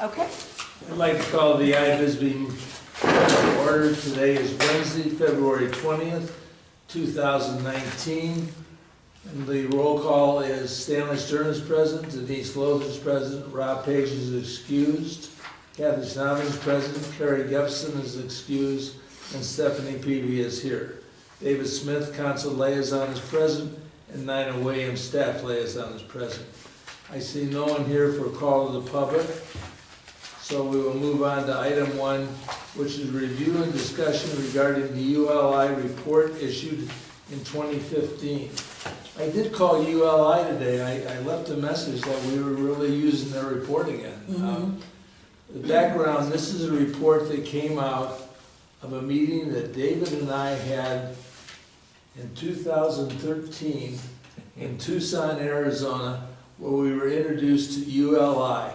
Okay. I'd like to call the iBisbee to order. Today is Wednesday, February 20th, 2019. And the roll call is Stanley Stern is present, Denise Loth is present, Rob Page is excused, Kathy Snobby is present, Carrie Gepson is excused, and Stephanie Peavy is here. David Smith, Council Liaison, is present, and Nina Williams, Staff Liaison, is present. I see no one here for call of the public. So we will move on to item 1, which is review and discussion regarding the ULI report issued in 2015. I did call ULI today. I left a message that we were really using their report again. The background, this is a report that came out of a meeting that David and I had in 2013 in Tucson, Arizona, where we were introduced to ULI.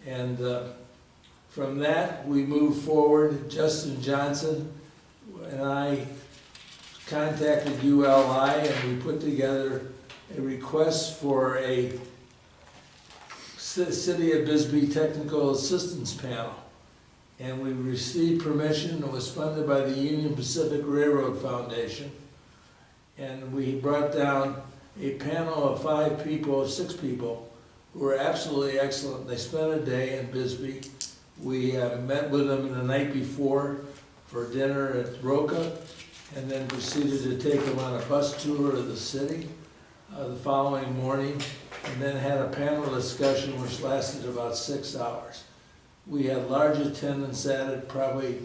And from that, we moved forward. Justin Johnson and I contacted ULI, and we put together a request for a City of Bisbee Technical Assistance Panel. And we received permission. It was funded by the Union Pacific Railroad Foundation. And we brought down a panel of 6 people, who were absolutely excellent. They spent a day in Bisbee. We met with them the night before for dinner at Roca, and then proceeded to take them on a bus tour of the city the following morning, and then had a panel discussion which lasted about 6 hours. We had large attendance at it, probably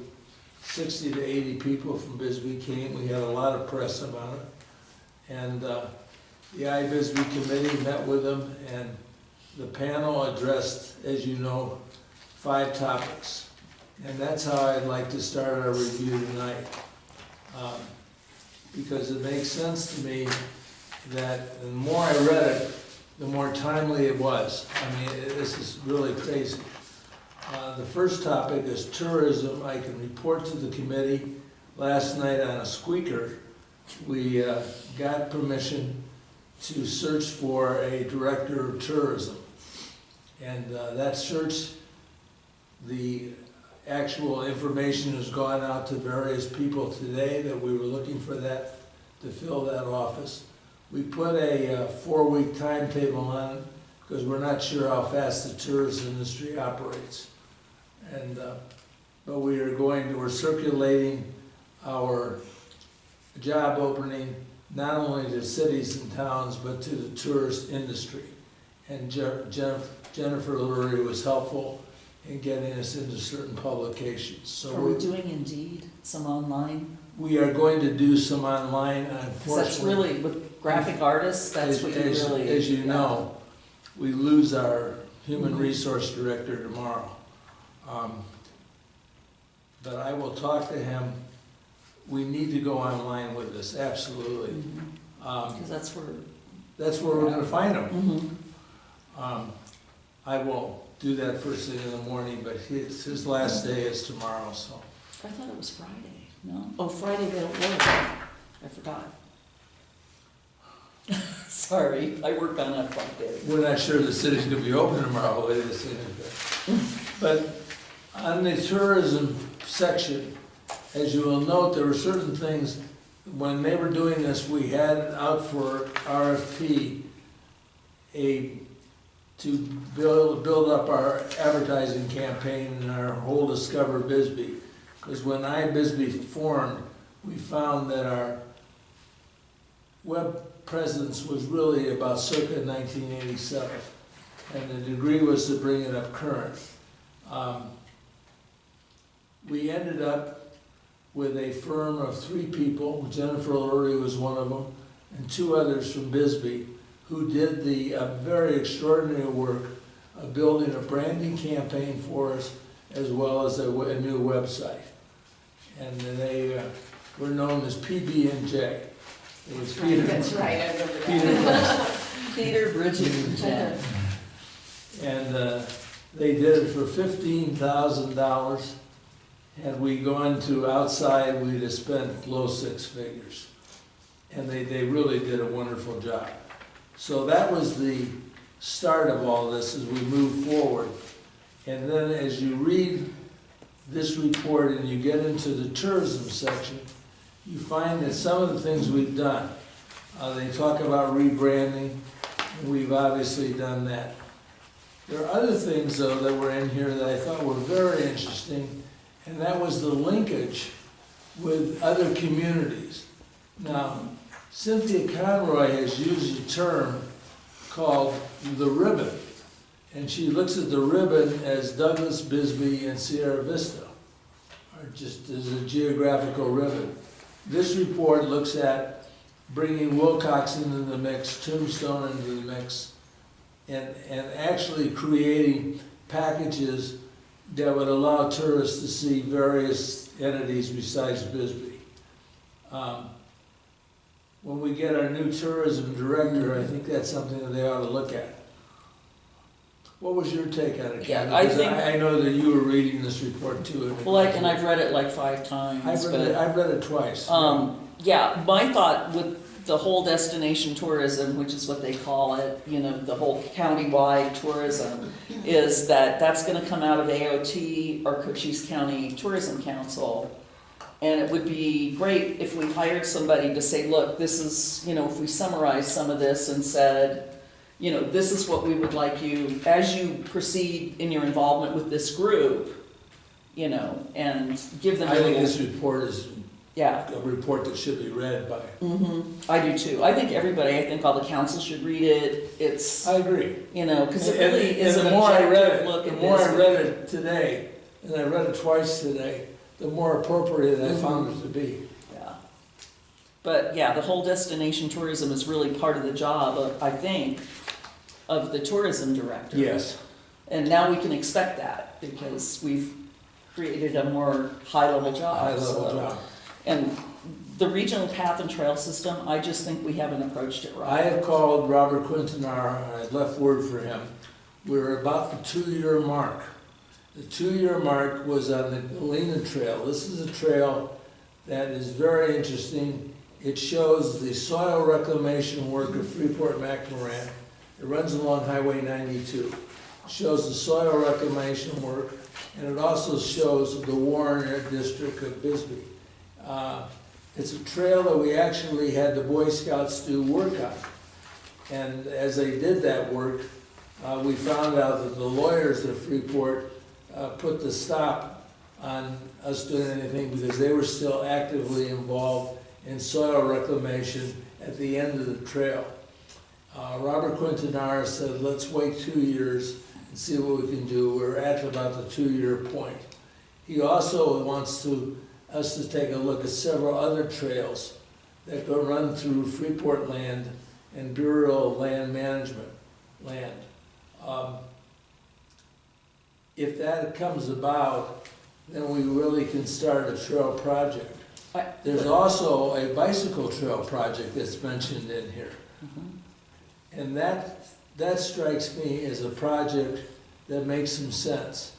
60 to 80 people from Bisbee came. We had a lot of press about it. And the iBisbee committee met with them, and the panel addressed, as you know, 5 topics. And that's how I'd like to start our review tonight. Because it makes sense to me that the more I read it, the more timely it was. I mean, this is really crazy. The first topic is tourism. I can report to the committee last night on a squeaker. We got permission to search for a director of tourism. And that search, the actual information has gone out to various people today that we were looking for that, to fill that office. We put a 4-week timetable on it because we're not sure how fast the tourist industry operates. And but we're circulating our job opening not only to cities and towns but to the tourist industry. And Jennifer Lurie was helpful in getting us into certain publications. So are we doing Indeed, some online? We are going to do some online, unfortunately. That's really, with graphic artists, that's what you really... As you know, we lose our human resource director tomorrow. But I will talk to him. We need to go online with this, absolutely. Because that's where we're going to find him. I will do that first thing in the morning, but his last day is tomorrow, so. I thought it was Friday, no? Oh, Friday they don't work. I forgot. Sorry, I work on that Friday. We're not sure the city's going to be open tomorrow. But on the tourism section, as you will note, there were certain things, when they were doing this, we had out for RFP to build up our advertising campaign and our whole Discover Bisbee. Because when iBisbee formed, we found that our web presence was really about circa 1987. And the degree was to bring it up current. We ended up with a firm of 3 people. Jennifer Lurie was one of them, and 2 others from Bisbee, who did the very extraordinary work of building a branding campaign for us, as well as a new website. And they were known as PB&J. It was Peter. That's right, I remember that. Peter, Bridget, and Jen. And they did it for $15,000. Had we gone to outside, we'd have spent low 6 figures. And they really did a wonderful job. So that was the start of all this as we move forward. And then as you read this report and you get into the tourism section, you find that some of the things we've done, they talk about rebranding, and we've obviously done that. There are other things, though, that were in here that I thought were very interesting, and that was the linkage with other communities. Now, Cynthia Conroy has used a term called the ribbon, and she looks at the ribbon as Douglas, Bisbee, and Sierra Vista, or just as a geographical ribbon. This report looks at bringing Wilcox into the mix, Tombstone into the mix, and actually creating packages that would allow tourists to see various entities besides Bisbee. When we get our new tourism director, I think that's something that they ought to look at. What was your take on it, Yeah, Kathy? I 'Cause think- I know that you were reading this report too. Well, and I've read it like 5 times. I've read it twice. Yeah, my thought with the whole destination tourism, which is what they call it, you know, the whole county-wide tourism, is that that's gonna come out of AOT or Cochise County Tourism Council. And it would be great if we hired somebody to say, look, this is, you know, if we summarize some of this and said, you know, this is what we would like you, as you proceed in your involvement with this group, you know, and give them a I think little, this report is yeah. a report that should be read by. I do too. I think everybody, I think all the council should read it. It's, I agree. you know, because it And- really and is an the more I read objective it, look the at more I this. read it today, and I read it twice today, the more appropriate I found it to be. Yeah. But yeah, the whole destination tourism is really part of the job, I think, of the tourism director. Yes. And now we can expect that because we've created a more high-level job. High-level so. job. And the regional path and trail system, I just think we haven't approached it right. I have called Robert Quintanar, and I left word for him. We're about the 2-year mark. The 2-year mark was on the Galena Trail. This is a trail that is very interesting. It shows the soil reclamation work of Freeport-McMoran. It runs along Highway 92. It shows the soil reclamation work, and it also shows the Warren Air District of Bisbee. It's a trail that we actually had the Boy Scouts do work on. And as they did that work, we found out that the lawyers at Freeport put the stop on us doing anything because they were still actively involved in soil reclamation at the end of the trail. Robert Quintanar said, let's wait 2 years and see what we can do. We're at about the 2-year point. He also wants us to take a look at several other trails that go run through Freeport land and Bureau of Land Management land. If that comes about, then we really can start a trail project. There's also a bicycle trail project that's mentioned in here. And that strikes me as a project that makes some sense.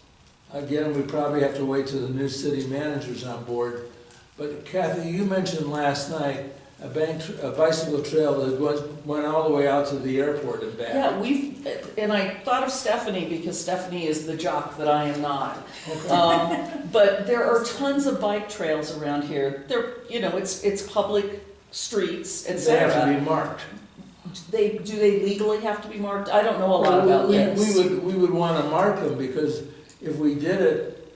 Again, we probably have to wait till the new city manager's on board. But Kathy, you mentioned last night a bicycle trail that went all the way out to the airport and back. Yeah, and I thought of Stephanie because Stephanie is the jock that I am not. Okay. But there are tons of bike trails around here. They're, you know, it's public streets, They etc. have to be marked. Do they legally have to be marked? I don't know a lot about this. We would want to mark them because if we did it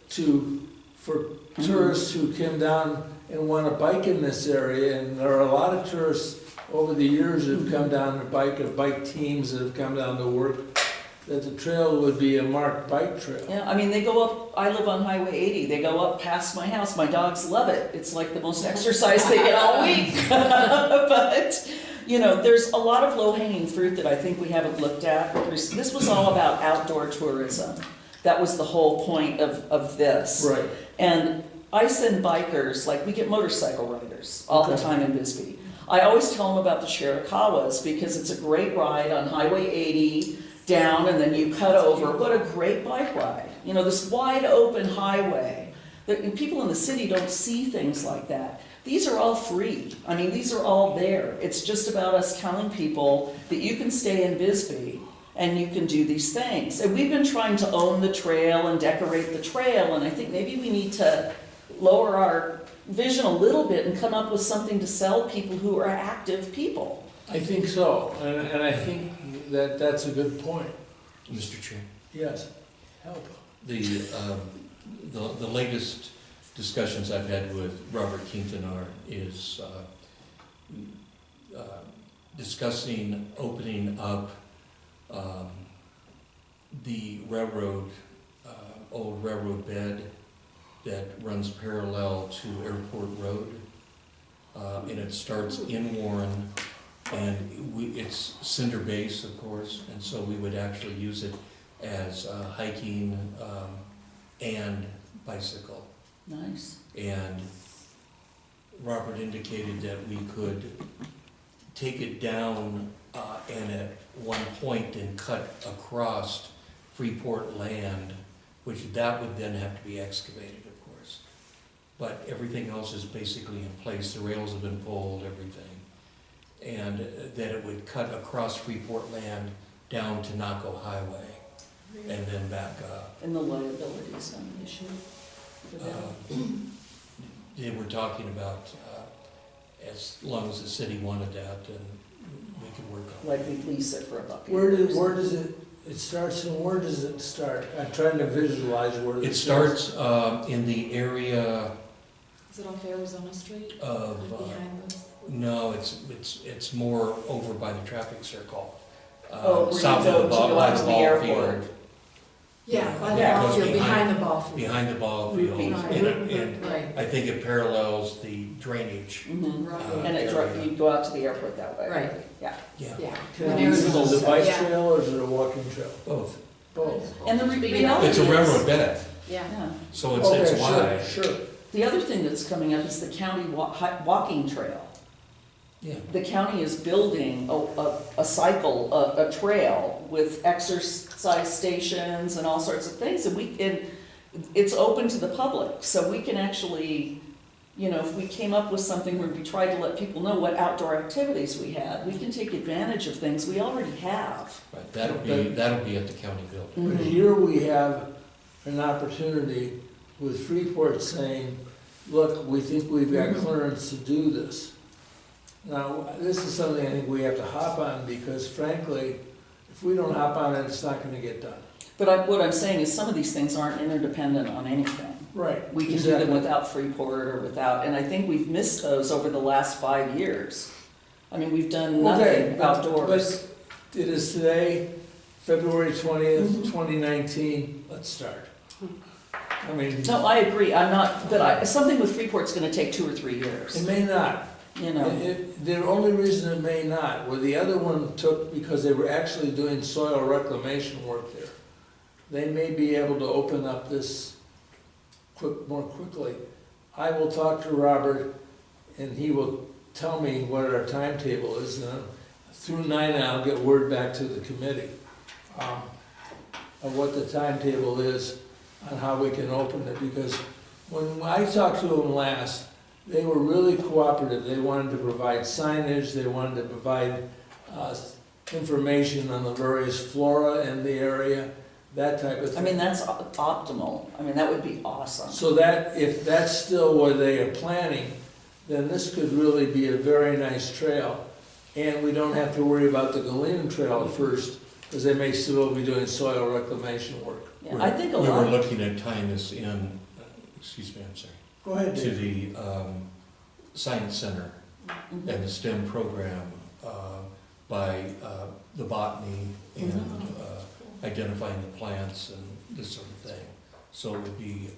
for tourists who came down and want to bike in this area, and there are a lot of tourists over the years who've come down to bike teams that have come down to work, that the trail would be a marked bike trail. Yeah, I mean, they go up, I live on Highway 80, they go up past my house, my dogs love it. It's like the most exercise they get all week. But, you know, there's a lot of low-hanging fruit that I think we haven't looked at. This was all about outdoor tourism. That was the whole point of this. Right. And I send bikers, like we get motorcycle riders all the time in Bisbee. I always tell them about the Chiricahuas because it's a great ride on Highway 80 down and then you cut over. What a great bike ride. You know, this wide open highway. People in the city don't see things like that. These are all free. I mean, these are all there. It's just about us telling people that you can stay in Bisbee and you can do these things. And we've been trying to own the trail and decorate the trail, and I think maybe we need to lower our vision a little bit and come up with something to sell people who are active people. I think so, and I think that that's a good point. Mr. Chair, Yes, help. the latest discussions I've had with Robert Quintanar is discussing opening up the railroad, old railroad bed that runs parallel to Airport Road. And it starts in Warren, and it's cinder base, of course, and so we would actually use it as hiking and bicycle. Nice. And Robert indicated that we could take it down and at one point and cut across Freeport land, which that would then have to be excavated, of course. But everything else is basically in place. The rails have been pulled, everything. And that it would cut across Freeport land down to Naco Highway and then back up. And the liability is not an issue for them. They were talking about as long as the city wanted that, and we could work on it. Like we lease it for $1. Where does it starts and where does it start? I'm trying to visualize where It starts in the area Is it off Arizona Street? of, Behind those? no, it's more over by the traffic circle. Oh, where you South go of the to go out to the ball airport. field. Yeah, by the Yeah, ball it goes field, behind the ball field. Behind the ball field. Behind. And Right, I think it parallels the drainage. Mhm. right, And you go out to the airport that way. right, Yeah. Yeah, yeah. Can When it be used Arizona as a State- bike yeah. trail or is it a walking trail? both. Both. And the reality It's a is- railroad bed, Yeah. Yeah. so it's Okay, wide. Sure. The other thing that's coming up is the county walking trail. Yeah. The county is building a cycle, a trail with exercise stations and all sorts of things, and it's open to the public, so we can actually, if we came up with something where we tried to let people know what outdoor activities we had, we can take advantage of things we already have. Right, that'll be at the county building. But here we have an opportunity with Freeport saying, look, we think we've got clearance to do this. Now, this is something I think we have to hop on because frankly, if we don't hop on it, it's not gonna get done. But what I'm saying is some of these things aren't interdependent on anything. Right. We can do them without Freeport or without, and I think we've missed those over the last 5 years. I mean, we've done nothing outdoors. But it is today, February 20th, 2019, let's start. I mean, No, I agree, I'm not, but something with Freeport's gonna take 2 or 3 years, it may not. The only reason it may not, where the other one took, because they were actually doing soil reclamation work there. They may be able to open up this more quickly. I will talk to Robert, and he will tell me what our timetable is, and through 9 I'll get word back to the committee of what the timetable is on how we can open it, because when I talked to them last, they were really cooperative. They wanted to provide signage, they wanted to provide information on the various flora in the area, that type of thing. I mean, that's optimal, I mean, that would be awesome. So that, if that's still where they are planning, then this could really be a very nice trail. And we don't have to worry about the Galena Trail at first, because they may still be doing soil reclamation work. Yeah, I think a We lot were of, looking at tying this in, excuse me, I'm sorry, Go ahead, to Dave. the Science Center Mhm. and the STEM program by the botany and identifying the plants and this sort of thing. So it would be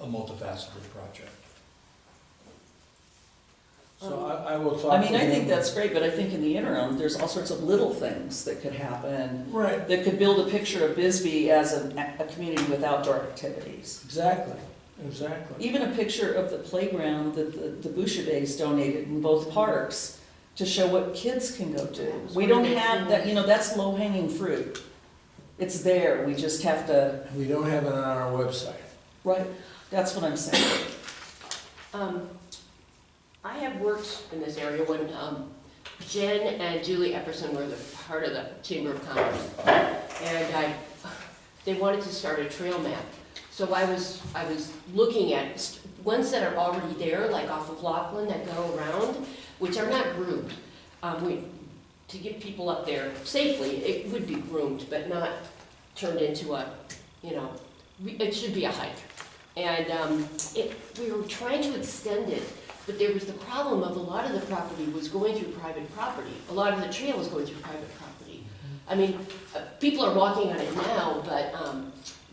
a multifaceted project. So I will talk to I mean, I him. think that's great, but I think in the interim, there's all sorts of little things that could happen Right, that could build a picture of Bisbee as a community with outdoor activities. exactly, exactly. Even a picture of the playground that the Boucherets donated in both parks to show what kids can go do. We don't have that, that's low-hanging fruit. It's there, we just have to, We don't have it on our website. right, that's what I'm saying. I have worked in this area when Jen and Julie Epperson were the part of the Chamber of Commerce, and they wanted to start a trail map. So I was looking at ones that are already there, like off of Laughlin, that go around, which are not groomed. To get people up there safely, it would be groomed, but not turned into a, it should be a hike. And we were trying to extend it, but there was the problem of a lot of the property was going through private property. A lot of the trail was going through private property. I mean, people are walking on it now, but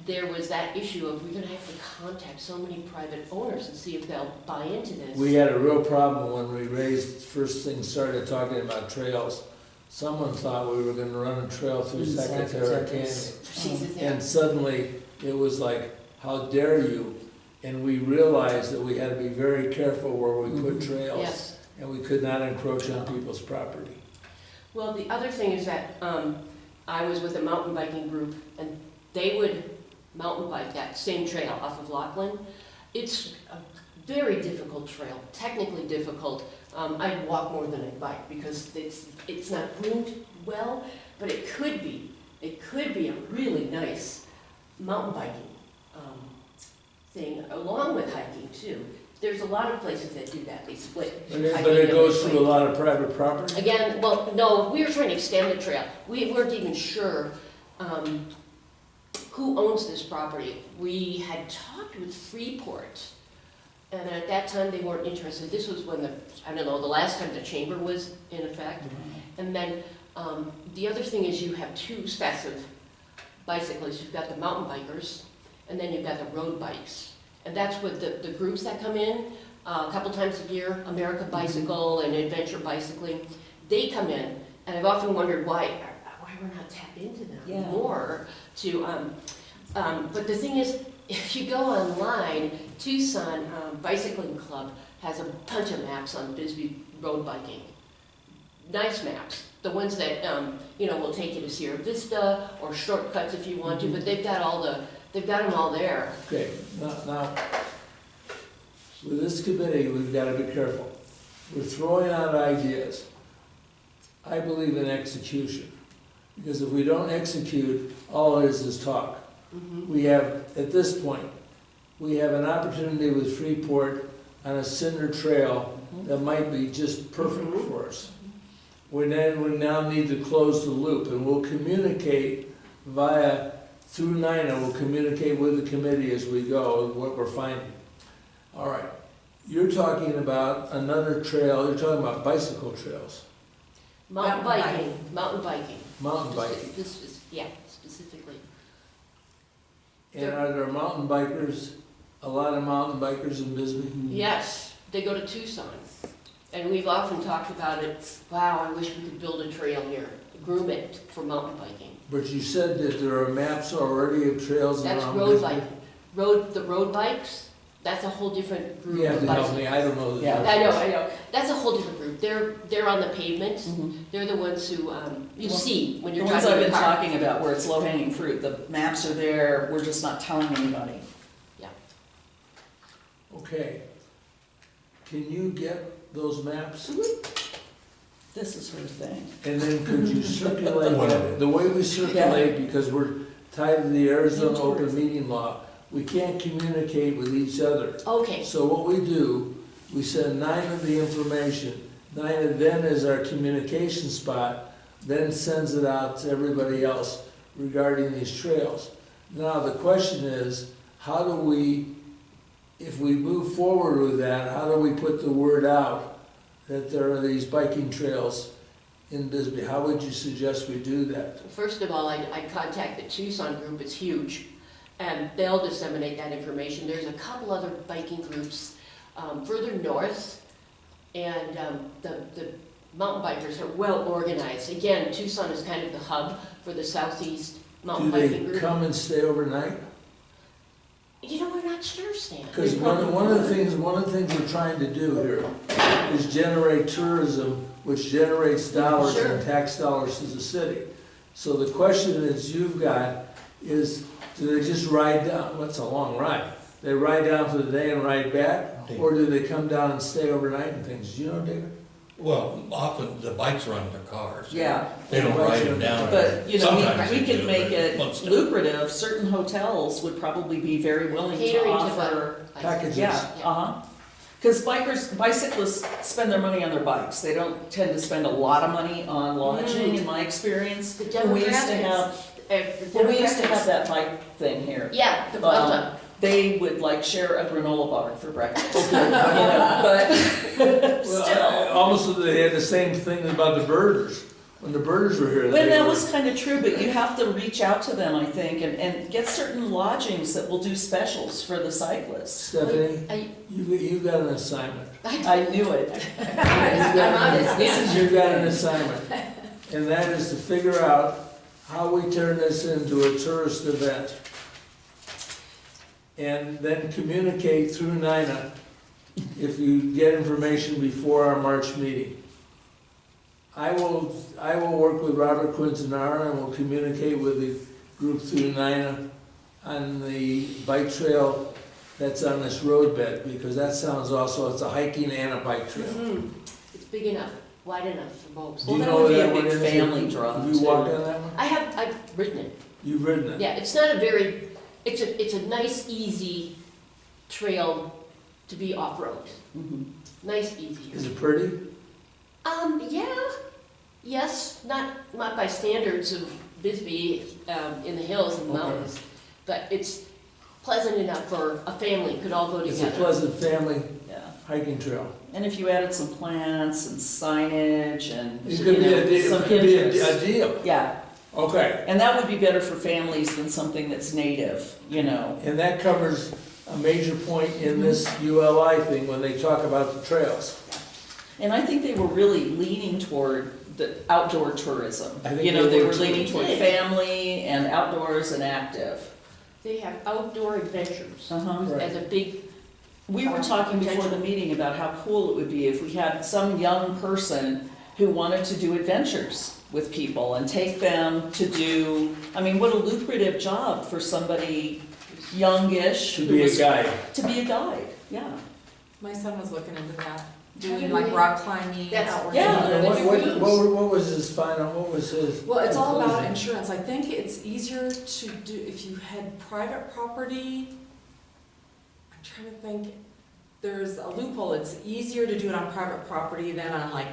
there was that issue of we're gonna have to contact so many private owners and see if they'll buy into this. We had a real problem when we first thing started talking about trails. Someone thought we were gonna run a trail through Secretary Canyon. And suddenly, it was like, how dare you? And we realized that we had to be very careful where we put trails. Yes. And we could not encroach on people's property. Well, the other thing is that I was with a mountain biking group, and they would mountain bike that same trail off of Laughlin. It's a very difficult trail, technically difficult. I'd walk more than I'd bike because it's not groomed well, but it could be a really nice mountain biking thing along with hiking too. There's a lot of places that do that. They split. But it goes through a lot of private property? Again, well, no, we were trying to extend the trail. We weren't even sure who owns this property. We had talked with Freeport, and at that time they weren't interested. This was when the last time the chamber was in effect. And then the other thing is you have two sets of bicyclists. You've got the mountain bikers, and then you've got the road bikes. And that's what the groups that come in a couple times a year, America Bicycle and Adventure Bicycling, they come in, and I've often wondered why we're not tapped into them more. But the thing is, if you go online, Tucson Bicycling Club has a bunch of maps on Bisbee road biking. Nice maps. The ones that will take you to Sierra Vista or shortcuts if you want to, but they've got them all there. Okay, now, with this committee, we've got to be careful. We're throwing out ideas. I believe in execution, because if we don't execute, all it is talk. We have, at this point, we have an opportunity with Freeport on a cinder trail that might be just perfect for us. We now need to close the loop, and we'll communicate through NINA, we'll communicate with the committee as we go, what we're finding. All right, you're talking about another trail, you're talking about bicycle trails. Mountain biking. Mountain biking. Specifically. And are there mountain bikers, a lot of mountain bikers in Bisbee? Yes, they go to Tucson. And we've often talked about it, wow, I wish we could build a trail here, groom it for mountain biking. But you said that there are maps already of trails around That's road Bisbee. bike. The road bikes, that's a whole different group You have of to help bicycles. me, I don't know. Yeah. I know. That's a whole different group. They're on the pavement. They're the ones who you see when The you're ones driving I've your been car. talking about, where it's low-hanging fruit, the maps are there, we're just not telling anybody. Yeah. Okay. Can you get those maps? This is her thing. And then could you circulate that? The way we circulate, because we're tied to the Arizona open meeting law, we can't communicate with each other. Okay. So what we do, we send NINA the information. NINA then is our communication spot, then sends it out to everybody else regarding these trails. Now the question is, how do we, if we move forward with that, how do we put the word out that there are these biking trails in Bisbee? How would you suggest we do that? First of all, I contact the Tucson group. It's huge. And they'll disseminate that information. There's a couple other biking groups further north, and the mountain bikers are well organized. Again, Tucson is kind of the hub for the southeast mountain Do biking they group. come and stay overnight? We're not sure, Stan. Because one of the things we're trying to do here is generate tourism, which generates dollars Sure. and tax dollars to the city. So the question is is, do they just ride down? Well, it's a long ride. They ride down for the day and ride back, or do they come down and stay overnight and things? Do you know, David? Well, often the bikes run their cars. Yeah. They don't ride them down. But, you know, Sometimes we they could do, make but it most don't. lucrative, certain hotels would probably be very willing to Catering to offer. the. packages. Yeah, uh-huh. Because bicyclists spend their money on their bikes, they don't tend to spend a lot of money on lodging, in my experience. The And we used to demographics. have, The well, we used to demographics. have that bike thing here. Yeah, the Delta. They would like share a granola bar for breakfast, you know, but Well, still. almost they had the same thing about the birders. When the birders were here, Well, they that were- was kind of true, but you have to reach out to them, I think, and get certain lodgings that will do specials for the cyclists. Stephanie, you got an assignment. I knew it. I'm honest, yeah. You got an assignment, and that is to figure out how we turn this into a tourist event. And then communicate through Nina if you get information before our March meeting. I will work with Robert Quintanara and will communicate with the group through Nina on the bike trail that's on this roadbed, because that sounds also, it's a hiking and a bike trail. It's big enough, wide enough for both. Do you Well, that know would be where a one big is? family draw, Have you walked too. on that one? I've ridden it. You've ridden it? Yeah, it's not a very, it's a nice, easy trail to be off-road. Mhm. Nice, easy. Is it pretty? Yeah, yes, not by standards of Bisbee, in the hills and Okay. mountains, but it's pleasant enough for a family, could all go It's a together. pleasant family Yeah. hiking trail. And if you added some plants and signage and, It you could be know, a deal, some it could be interest. a deal. Yeah, Okay, and that would be better for families than something that's native, you know. and that covers a major point in this ULI thing when they talk about the trails. And I think they were really leaning toward the outdoor tourism. I think You know, they they were were too. leaning toward Yeah. family and outdoors and active. They have outdoor adventures Uh-huh. Right. as a big, We were talking before the meeting about how cool it would be if we had some young person who wanted to do adventures with people and take them to do, I mean, what a lucrative job for somebody youngish. To who be a was- guide. To be a guide, yeah. My son was looking into that, Doing doing like rock climbing. That's- outward yeah. climbing. And They do what was his final, what was his? Well, it's all about conclusion? insurance. I think it's easier to do, if you had private property, I'm trying to think, there's a loophole, it's easier to do it on private property than on like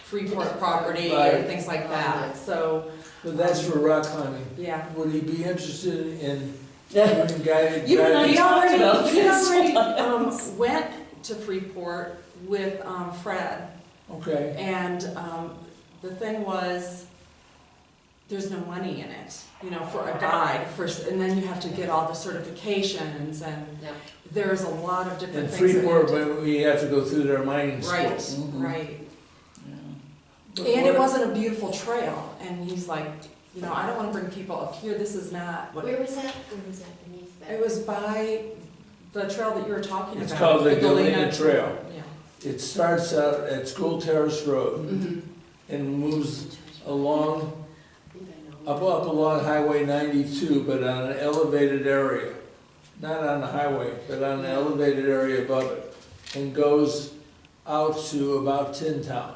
Freeport property or Right. things like that, so, But that's for rock climbing. yeah. Would he be interested in Yeah. doing guided? You and I He talked about already, he this already, once. went to Freeport with, Fred, Okay, and, the thing was, there's no money in it, you know, for a guide, and then you have to get all the certifications, and yeah. there's a lot of in different things. that Freeport, you have but we have to go through their mining to- Right, schools. Mhm. right. Yeah. But And it what- wasn't a beautiful trail, and he's like, you know, I don't wanna bring people up here, this is not what. Where was that? Where was that beneath that? It was by the trail that you were talking about. It's called the Galena Galena- Trail. Yeah. It starts out at School Terrace Road Mhm. and moves along, I think I know. up along Highway 92, but on an elevated area. Not on the highway, but on an elevated area above it. And goes out to about Tin Town.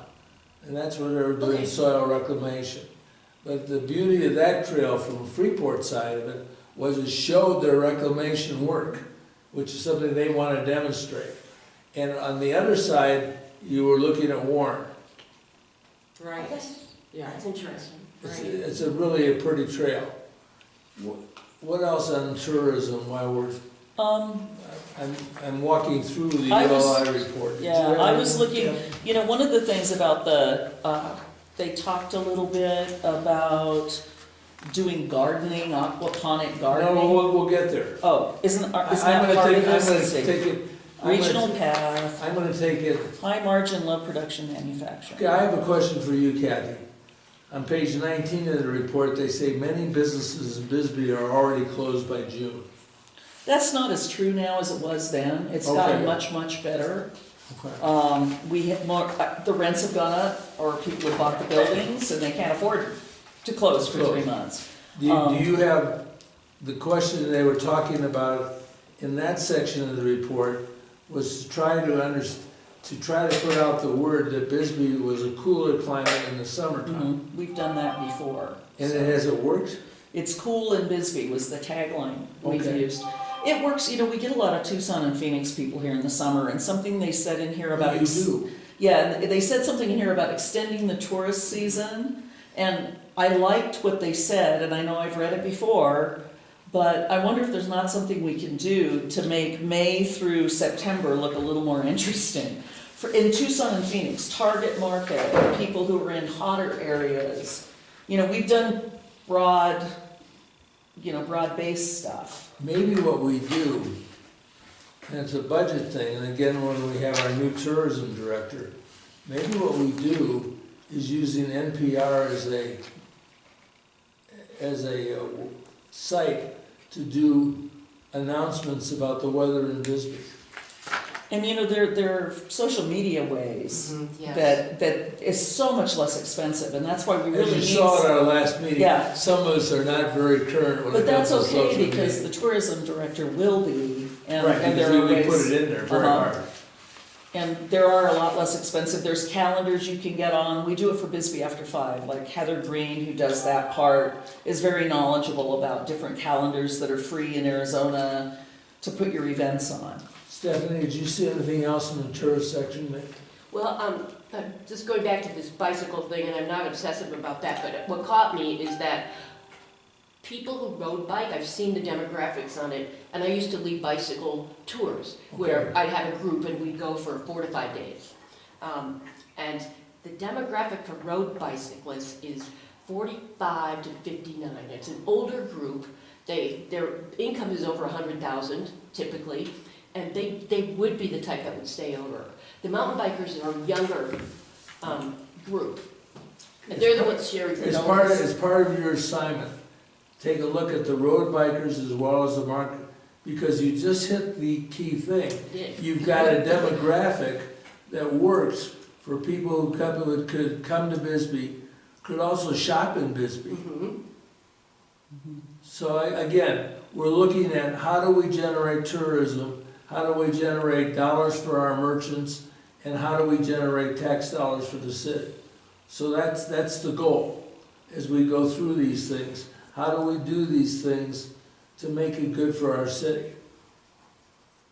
And that's where they're doing Okay. soil reclamation. But the beauty of that trail from the Freeport side of it was it showed their reclamation work, which is something they want to demonstrate. And on the other side, you were looking at Warren. Right, That's, yeah. that's interesting. It's a really a pretty trail. What else on tourism while we're, I'm walking through the I was- ULI report. Did you Yeah, have I was any- looking, you know, one of the things about they talked a little bit about doing gardening, aquaponic No, gardening. we'll get there. Oh, isn't I'm that gonna part take, of I'm this? gonna Let's see. take it. Regional path, I'm gonna take it. high margin, low production manufacturing. Okay, I have a question for you, Kathy. On page 19 of the report, they say many businesses in Bisbee are already closed by June. That's not as true now as it was then. It's gotten Okay. much, much better. Okay. We have more, the rents have gone up, or people have bought the buildings and they can't afford to close for 3 months. Do you have, the question they were talking about in that section of the report was to try to to try to put out the word that Bisbee was a cooler climate in the summertime. We've done that before. And so. it has it worked? It's cool in Bisbee was the tagline we've Okay. used. It works, you know, we get a lot of Tucson and Phoenix people here in the summer, and something they said in here about... You do. Yeah, and they said something in here about extending the tourist season, and I liked what they said, and I know I've read it before, but I wonder if there's not something we can do to make May through September look a little more interesting. In Tucson and Phoenix, target market, or people who are in hotter areas. You know, we've done broad-based stuff. Maybe what we do, and it's a budget thing, and again, when we have our new tourism director, maybe what we do is using NPR as a site to do announcements about the weather in Bisbee. And you know, there are social media ways Yes. that is so much less expensive, and that's why we really As you need... saw at our last meeting, Yeah. some of us are not very current when But it that's comes to social okay, because media. the tourism director will be, and Right, and because there are we ways... put it in there very Uh-huh. hard. And there are a lot less expensive, there's calendars you can get on, we do it for Bisbee After 5, like Heather Green, who does that part, is very knowledgeable about different calendars that are free in Arizona to put your events on. Stephanie, did you see anything else in the tourist section? Well, just going back to this bicycle thing, and I'm not obsessive about that, but what caught me is that people who road bike, I've seen the demographics on it, and I used to lead bicycle tours, where I'd have a group and we'd go for 4 to 5 days. And the demographic for road bicyclists is 45 to 59. It's an older group. Their income is over 100,000 typically, and they would be the type that would stay over. The mountain bikers are a younger group, and they're the ones sharing the As part of your assignment, take a look at the road bikers as well as the market, because you just hit the key thing. You've got a demographic that works for people who could come to Bisbee, could also shop in Bisbee. So again, we're looking at how do we generate tourism, how do we generate dollars for our merchants, and how do we generate tax dollars for the city. So that's the goal as we go through these things. How do we do these things to make it good for our city?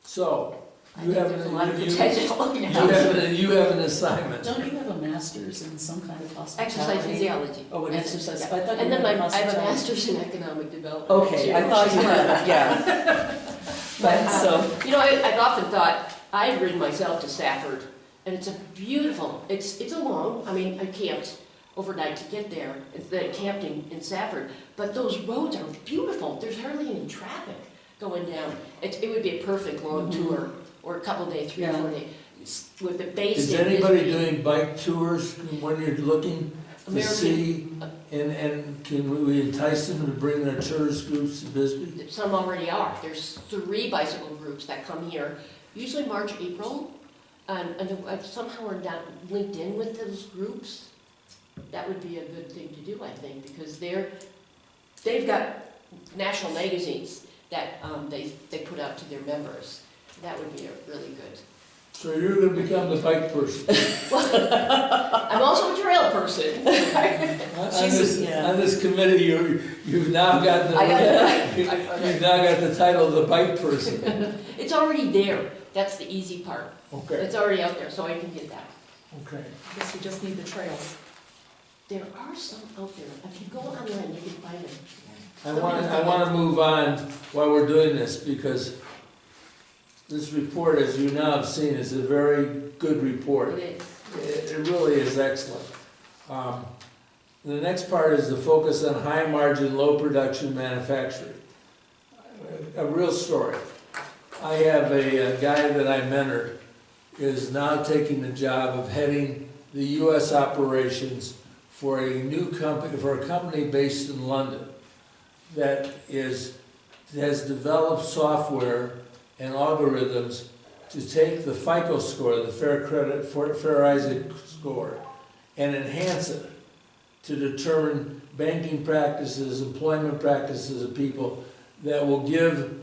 So, you have there's a lot of potential. you have an assignment. Don't you have a master's in some kind of hospitality? Exercise physiology. Oh, an exercise, Yeah. I thought you And then were I have a hospitality. master's in economic development. Okay, I thought you had, yeah. But, So, you know, I've often thought, I've ridden myself to Safford, and it's a beautiful, it's a long, I mean, I camped overnight to get there, then camped in Safford, but those roads are beautiful, there's hardly any traffic going down. It would be a perfect long tour, or a couple days, 3 or 4 days, with the base. Is anybody doing bike tours when you're looking to see, and can we entice them to bring their tourist groups to Bisbee? Some already are. There's 3 bicycle groups that come here, usually March, April, and somehow we're not linked in with those groups. That would be a good thing to do, I think, because they've got national magazines that they put out to their members. That would be really good. So you're going to become the bike person. I'm also a trail person. On this committee, you've now got you've now got the title of the bike person. It's already there. That's the easy part. Okay. It's already out there, so I can get that. Okay. I guess we just need the trails. There are some out there. If you go online, you can find them. I want to move on while we're doing this, because this report, as you now have seen, is a very good report. It is. It really is excellent. The next part is the focus on high margin, low production manufacturing. A real story. I have a guy that I mentored is now taking the job of heading the U.S. operations for a new company, for a company based in London that has developed software and algorithms to take the FICO score, the Fair Isaac score, and enhance it to determine banking practices, employment practices of people that will give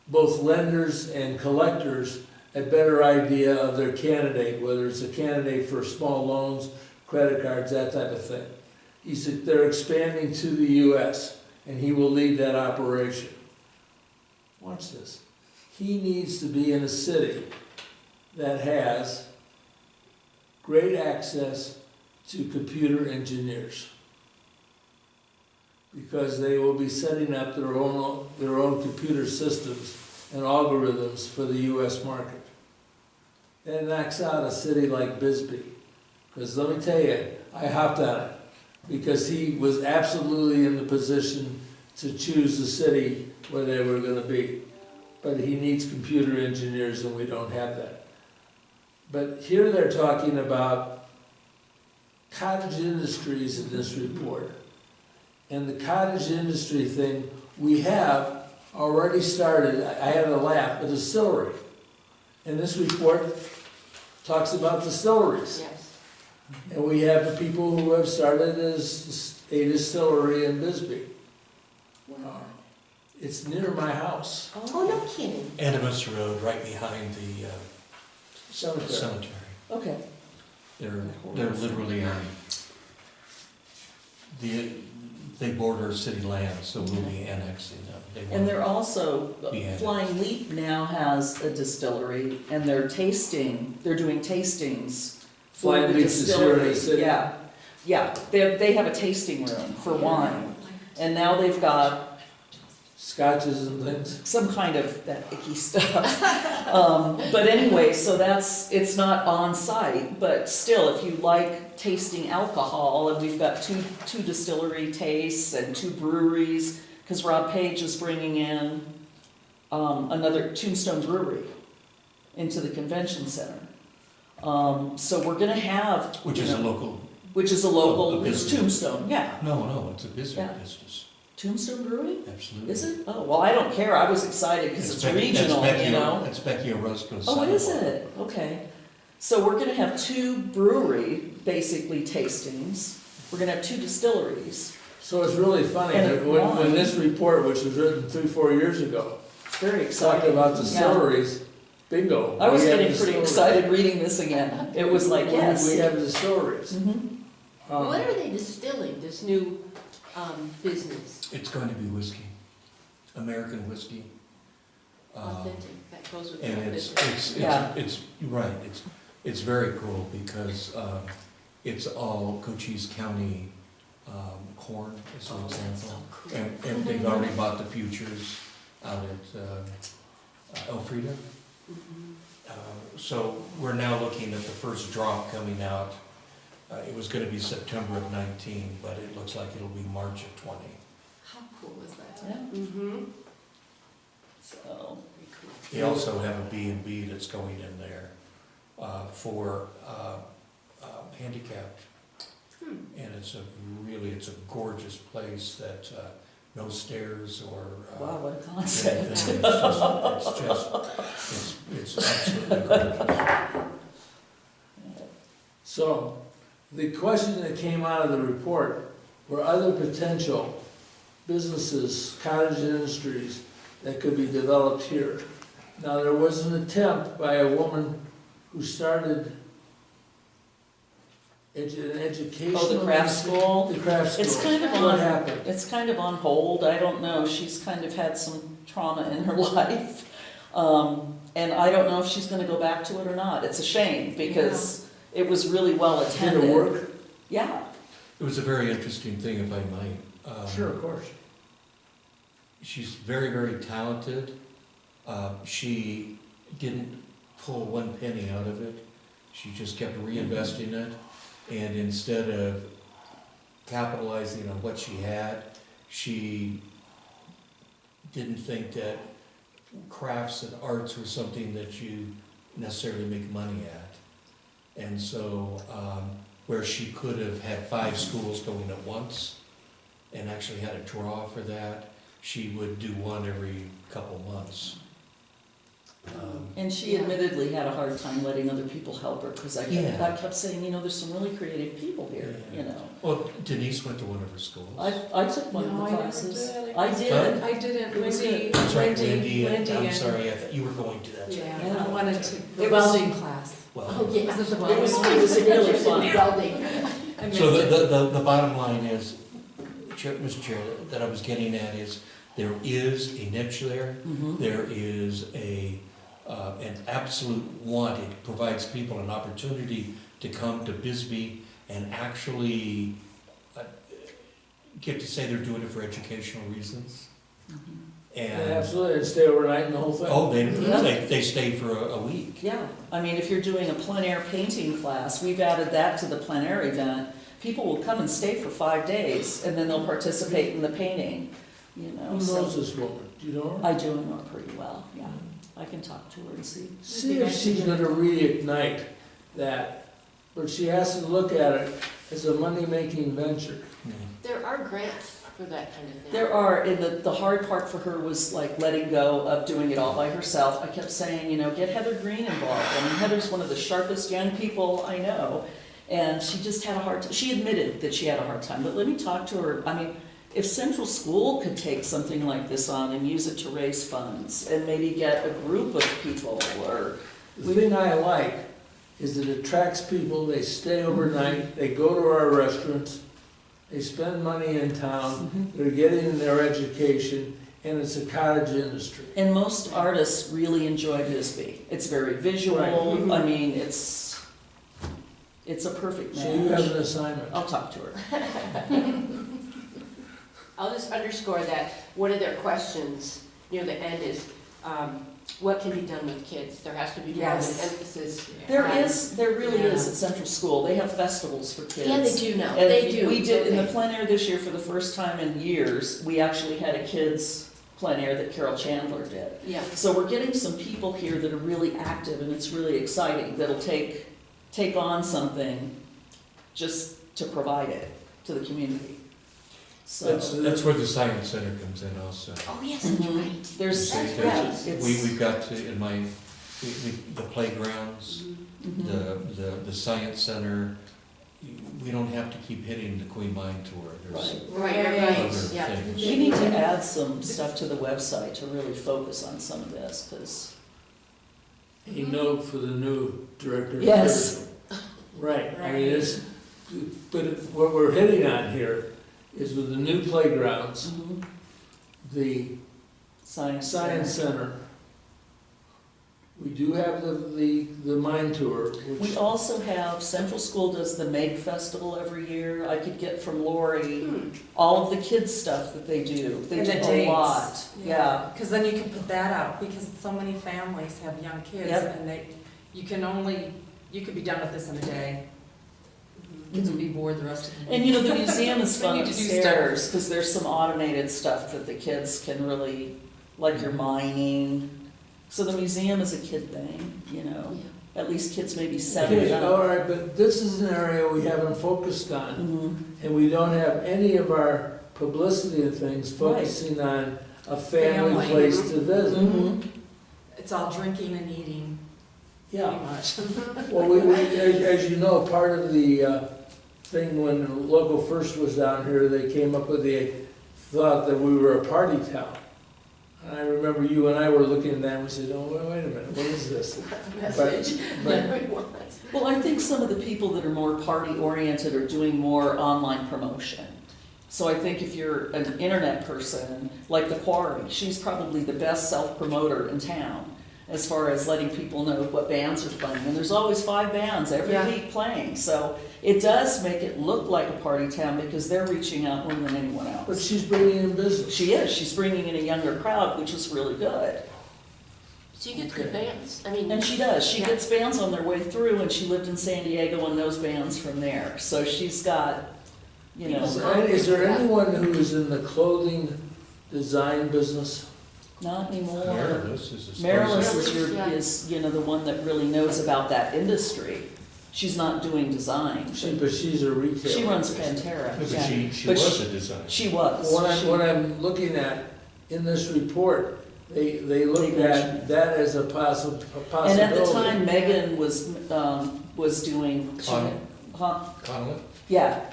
both lenders and collectors a better idea of their candidate, whether it's a candidate for small loans, credit cards, that type of thing. He said they're expanding to the US, and he will lead that operation. Watch this. He needs to be in a city that has great access to computer engineers, because they will be setting up their own computer systems and algorithms for the US market. That knocks out a city like Bisbee, because let me tell you, I hopped on it, because he was absolutely in the position to choose the city where they were gonna be. But he needs computer engineers, and we don't have that. But here they're talking about cottage industries in this report. And the cottage industry thing, we have already started, I had to laugh, a distillery. And this report talks about distilleries. Yes. And we have the people who have started as a distillery in Bisbee. It's near my house, Oh, no kidding. Animus Road, right behind the cemetery. cemetery. Okay. They're literally on, they border city land, so we'll be annexing them. And they're also, Yeah. Flying Leap now has a distillery, and they're doing tastings for Flying the Leap's is here in the distillery. city? Yeah, they have a tasting room for wine, and now they've got Scotches and things. some kind of that icky stuff. But anyway, so it's not on site, but still, if you like tasting alcohol, and we've got two distillery tastes and 2 breweries, because Rob Page is bringing in another Tombstone Brewery into the convention center. So we're gonna have. Which is a local, Which is a a local, it's business. Tombstone, yeah. no, it's a business Yeah. business, Tombstone Brewing? absolutely. Is it? Oh, well, I don't care, I was excited because it's regional, you know? It's Becky Orozco's. Oh, is son-in-law. it? Okay. So we're gonna have 2 brewery, basically tastings. We're gonna have 2 distilleries. So it's really funny, And that it when won. this report, which was written 3-4 years ago, It's very talked exciting. about Yeah. distilleries, bingo. I was we have getting pretty distilleries. excited reading this again. It was like, yes. We have distilleries. Mhm. What are they distilling, this new business? It's going to be whiskey, American whiskey. Authentic, that goes with And that it's, business. Yeah. you're right, it's very cool because it's all Cochise County corn, as an Oh, that's example. so cool. And they've already bought the futures out at Elfrida. Mhm. So we're now looking at the first drop coming out. It was gonna be September of 19, but it looks like it'll be March of 20. How cool is that? Yeah, Mhm. so, Very cool. They also have a B&B that's going in there for handicapped. Hmm. And it's a gorgeous place that, no stairs or. wow, what a anything. concept. It's absolutely gorgeous. So, the question that came out of the report were other potential businesses, cottage industries that could be developed here. Now, there was an attempt by a woman who started an educational. Oh, the craft school? The craft school. It's kind of What on, happened? it's kind of on hold, I don't know, she's kind of had some trauma in her life. And I don't know if she's gonna go back to it or not, it's a shame, because it was really well Did attended. it work? Yeah, It was a very interesting thing, if I might. Sure, of course. She's very, very talented. She didn't pull one penny out of it. She just kept reinvesting it. And instead of capitalizing on what she had, she didn't think that crafts and arts were something that you necessarily make money at. And so, where she could have had 5 schools going at once and actually had a draw for that, she would do one every couple months. and And she Yeah. admittedly had a hard time letting other people help her, because I Yeah. kept saying, there's some really creative people here, Yeah. Well, Denise went to one of her schools. I took one of No, the I never classes. did. I did. I didn't, It was Wendy, good. That's right, Wendy, Wendy, I'm and- sorry, I thought you were going to that. Yeah, Yeah. I wanted to, the It was- welding class. Well, Oh, yeah. Was it the It was- welding? it was really fun. Welding. I missed so it. the bottom line is, Mr. Chair, that I was getting at is, there is a niche there. Mhm. There is an absolute want. It provides people an opportunity to come to Bisbee and actually get to say they're doing it for educational reasons. Mhm. And, Absolutely, and stay overnight and the whole thing. oh, Yeah. they stay for a week. Yeah, I mean, if you're doing a plein air painting class, we've added that to the plein air event. People will come and stay for 5 days, and then they'll participate in the painting, Who so. knows this woman? Do you know her? I do know her pretty well, yeah. I can talk to her and see. See if she's gonna reignite that, but she has to look at it as a money-making venture. Yeah. There are grants for that kind of thing. There are, and the hard part for her was like letting go of doing it all by herself. I kept saying, get Heather Green involved. I mean, Heather's one of the sharpest young people I know, and she just had a hard time. She admitted that she had a hard time, but let me talk to her. I mean, if Central School could take something like this on and use it to raise funds and maybe get a group of people or, The thing I like is it attracts people, they stay overnight, they go to our restaurants, they spend money in town, they're getting their education, and it's a cottage industry. and most artists really enjoy Bisbee. It's very visual. Right. I mean, it's a perfect So you have match. an assignment. I'll talk to her. I'll just underscore that one of their questions near the end is, what can be done with kids? There has to be more of an Yes. emphasis. There really Yeah. is at Central School. They have festivals for kids. Yeah, they do now, And they do. We did, in the Okay. plein air this year, for the first time in years, we actually had a kids plein air that Carol Chandler did. Yeah, So we're getting some people here that are really active, and it's really exciting, that'll take on something just to provide it to the community. So, That's where the science center comes in also. oh, yes, that's Mhm. right. there's, That's yeah, right. it's. We've got to, the playgrounds, Mhm. the science center, we don't have to keep hitting the Queen Mine tour. There's Right, other yeah. things. We need to add some stuff to the website to really focus on some of this, because, A note for the new director. of Yes. tourism. Right, I mean, what we're hitting on here is with the new playgrounds, the science. science center. We do have the mine tour, We which, also have, Central School does the Meg Festival every year. I could get from Lori all of the kids' stuff that they do. They And do the a dates. lot, yeah. Because then you can put that out, because so many families have young kids, Yep. and you could be done with this in a day. Kids would be bored the rest of the And day. the museum is They fun need to do upstairs, because there's some automated stuff that the kids can really, like your mining. So the museum is a kid thing, Yeah. at least kids maybe 7 okay, and all up. right, but this is an area we haven't focused on, Mhm. and we don't have any of our publicity and things focusing on a family Family. place to visit. Mhm. It's all drinking and eating, pretty Yeah, much. well, as you know, part of the thing when the local first was down here, they came up with the thought that we were a party town. And I remember you and I were looking at that and we said, oh, wait a minute, what is this? Message. But Well, I think some of the people that are more party-oriented are doing more online promotion. So I think if you're an internet person, like the Quarry, she's probably the best self-promoter in town as far as letting people know what bands are playing. And there's always 5 bands every Yeah. week playing. So it does make it look like a party town because they're reaching out more than anyone But else. she's bringing in business. She is. She's bringing in a younger crowd, which is really good. So you get good bands, I mean. And she does. She Yeah. gets bands on their way through, and she lived in San Diego and knows bands from there. So she's got, Is there anyone who is in the clothing design business? not anymore. Marylis is a. Marylis Yeah. is the one that really knows about that industry. She's not doing design. But she's a retailer. She runs Pantera. But yeah. she But was a designer. She was. What She- I'm looking at in this report They looked at that as a possibility. And at the time, Megan was doing, Connolly? yeah,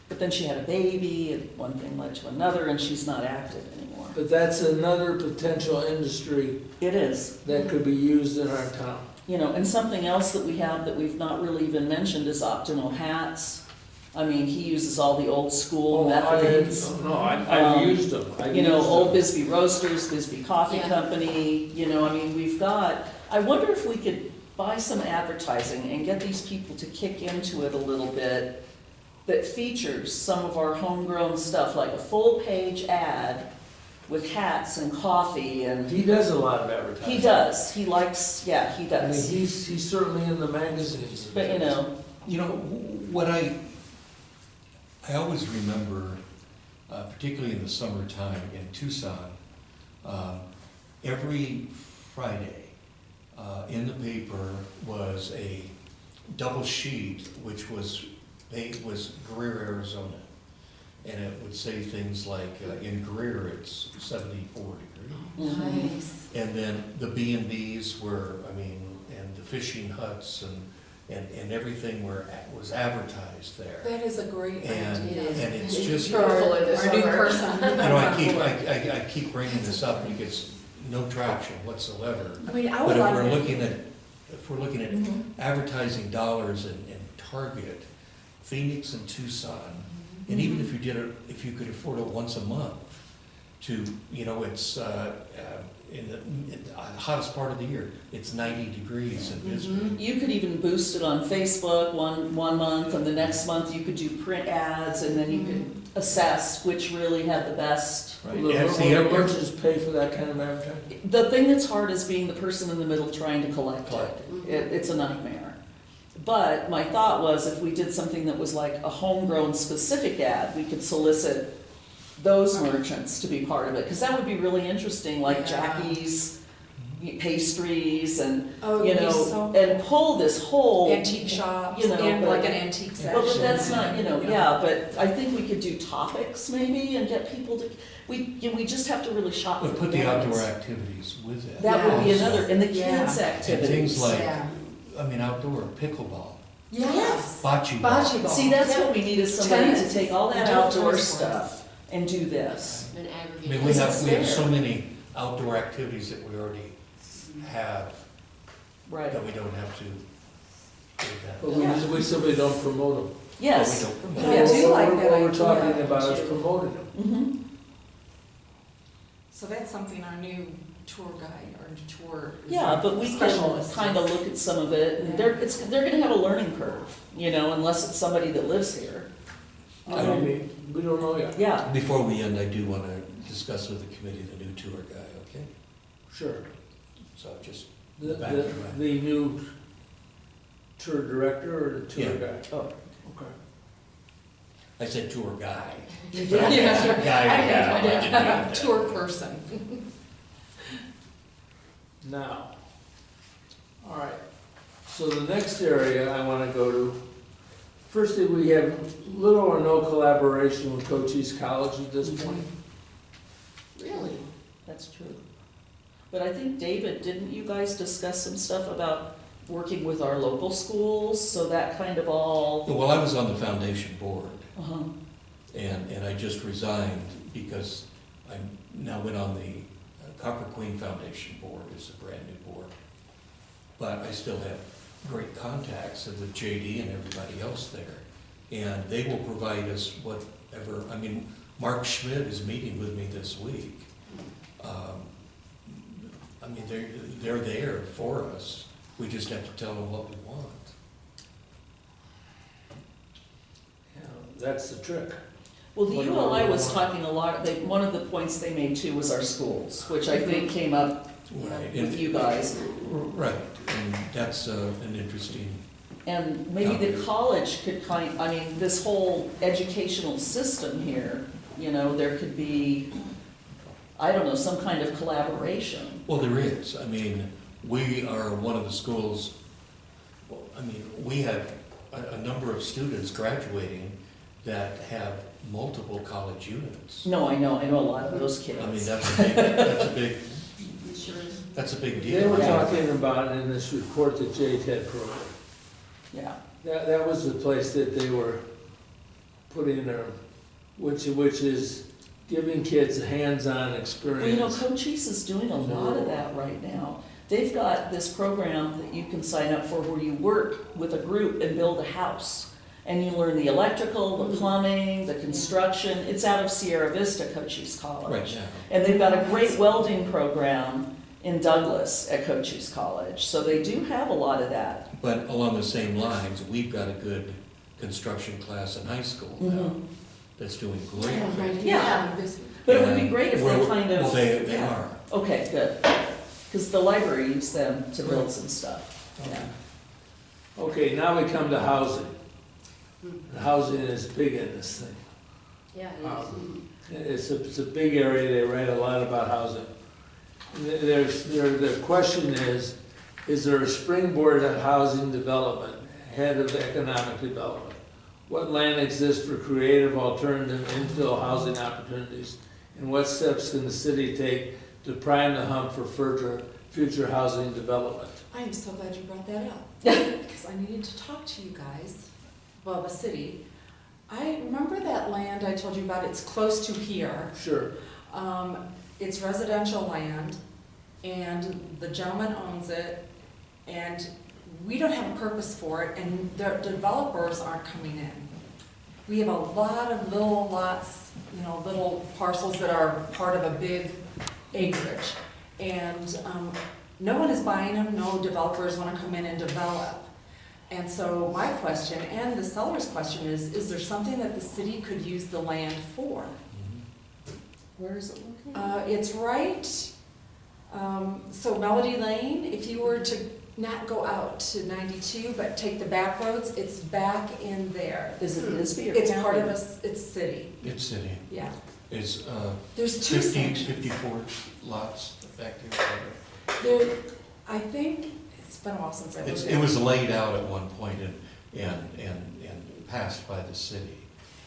but then she had a baby, and one thing led to another, and she's not active anymore. But that's another potential industry It is. that could be used in our town. You know, and something else that we have that we've not really even mentioned is Optimo hats. I mean, he uses all the old school methods. I've used them. You know, Old Bisbee Roasters, Bisbee Coffee Yeah. Company, you know, I mean, we've got, I wonder if we could buy some advertising and get these people to kick into it a little bit that features some of our homegrown stuff, like a full-page ad with hats and coffee and, He does a lot of advertising. he does, he likes, yeah, he I mean, does. he's certainly in the magazines. But, you know, What I always remember, particularly in the summertime in Tucson, every Friday in the paper was a double sheet, which was Greer, Arizona. And it would say things like, in Greer, it's 74 degrees. mhm. Nice. And then the B&Bs were, and the fishing huts and everything was advertised there. That is a great And, idea. and it's just, For our Beautiful in the new summer. person. I keep bringing this up and it gets no traction whatsoever. I mean, I But would if we're like, looking at Mhm. advertising dollars in Target, Phoenix and Tucson, and even if you did it, if you could afford it once a month, to, it's in the hottest part of the year, it's 90 degrees in Bisbee. You could even boost it on Facebook one month, and the next month you could do print ads, and then you could assess which really had the best. Right. Will Yeah, see, the every- merchants pay for that kind of advertising? The thing that's hard is being the person in the middle trying to collect Collect it. It's a nightmare. But my thought was if we did something that was like a homegrown specific ad, we could solicit those merchants to be part of it, because that would be really interesting, like Yeah. Jackie's pastries and, oh, you it'd be know, so, and pull this whole. antique shops, you know, and but- like an antique section. Well, but that's not, yeah, but I think we could do topics maybe and get people to, we just have to really shop for But the put the outdoor brands. activities with it. That would be Yeah. another, and the Yeah. kids' And activities. things like, Yeah. outdoor pickleball, Yes. bocce ball. Bocce ball. See, that's what we need is somebody to Tennis. take all that We do outdoor tennis courts. stuff and do this. And I aggregate. mean, Because it's we have there. so many outdoor activities that we already have, Right. that we don't have to do that. But Yeah. we simply don't promote them. Yes. But we don't But promote I Yes. do like that What we're idea, talking about is too. promoting them. Mhm. So that's something our new tour guide or tour. Yeah, but we can specialist kind of look at some of it, and they're gonna have a learning curve, unless it's somebody that lives here. I mean, we don't know yet. Yeah, Before we end, I do want to discuss with the committee the new tour guy, okay? Sure. So just, The, Back the, to that. the new tour director or the tour Yeah. guide? oh, Okay. I said tour guy. you Yeah. did. Guy. Tour person. Now, all right, so the next area I want to go to, firstly, we have little or no collaboration with Cochise College at this point. Really? That's true. But I think, David, didn't you guys discuss some stuff about working with our local schools, so that kind of all, Well, I was on the foundation board, uh-huh, and I just resigned because I now went on the Copper Queen Foundation board. It's a brand-new board. But I still have great contacts with JD and everybody else there. And they will provide us whatever, Mark Schmidt is meeting with me this week. They're there for us. We just have to tell them what we want. Yeah, that's the trick. well, the What do ULI we was want? talking a lot, one of the points they made too was our schools, which I think came up Right. with you guys. Right, and that's an interesting, And maybe the college could this whole educational system here, there could be, I don't know, some kind of collaboration. well, there is. We are one of the schools, we have a number of students graduating that have multiple college units. No, I know a lot of those kids. That's a big That's a big They deal. were talking about in this report that JTED program. Yeah. That was the place that they were putting their, which is giving kids a hands-on Well, you know, experience. Cochise is doing a lot of that right now. They've got this program that you can sign up for where you work with a group and build a house. And you learn the electrical, the plumbing, the construction. It's out of Sierra Vista, Cochise College. Right now. And they've got a great welding program in Douglas at Cochise College. So they do have a lot of that. But along the same lines, we've got a good construction class in high school now Mhm. that's doing great. Yeah, right, Yeah. this- But it would be great if they Well, kind of. They yeah. are. Okay, good. Because the library used them to build some stuff. Yeah. Okay, now we come to housing. Housing is big in this thing. Yeah, It's a big area, they write a lot about housing. The question is there a springboard of housing development, head of economic development? What land exists for creative alternative infill housing opportunities? And what steps can the city take to prime the hump for future housing development? I am so glad you brought that up, because I needed to talk to you guys, well, the city. I remember that land I told you about, it's close to here. Sure. It's residential land, and the gentleman owns it, and we don't have a purpose for it, and the developers aren't coming in. We have a lot of little lots, you know, little parcels that are part of a big acreage. And no one is buying them, no developers want to come in and develop. And so my question, and the seller's question is there something that the city could use the land for? Where is it located? It's right, so Melody Lane, if you were to not go out to 92, but take the back roads, it's back in there. Is it Bisbee or It's county? part of it's city, It's city. yeah. It's There's two 50, sections. 54 lots back there. There, I think, it's been a while since I It's, looked it at it. was laid out at one point and passed by the city.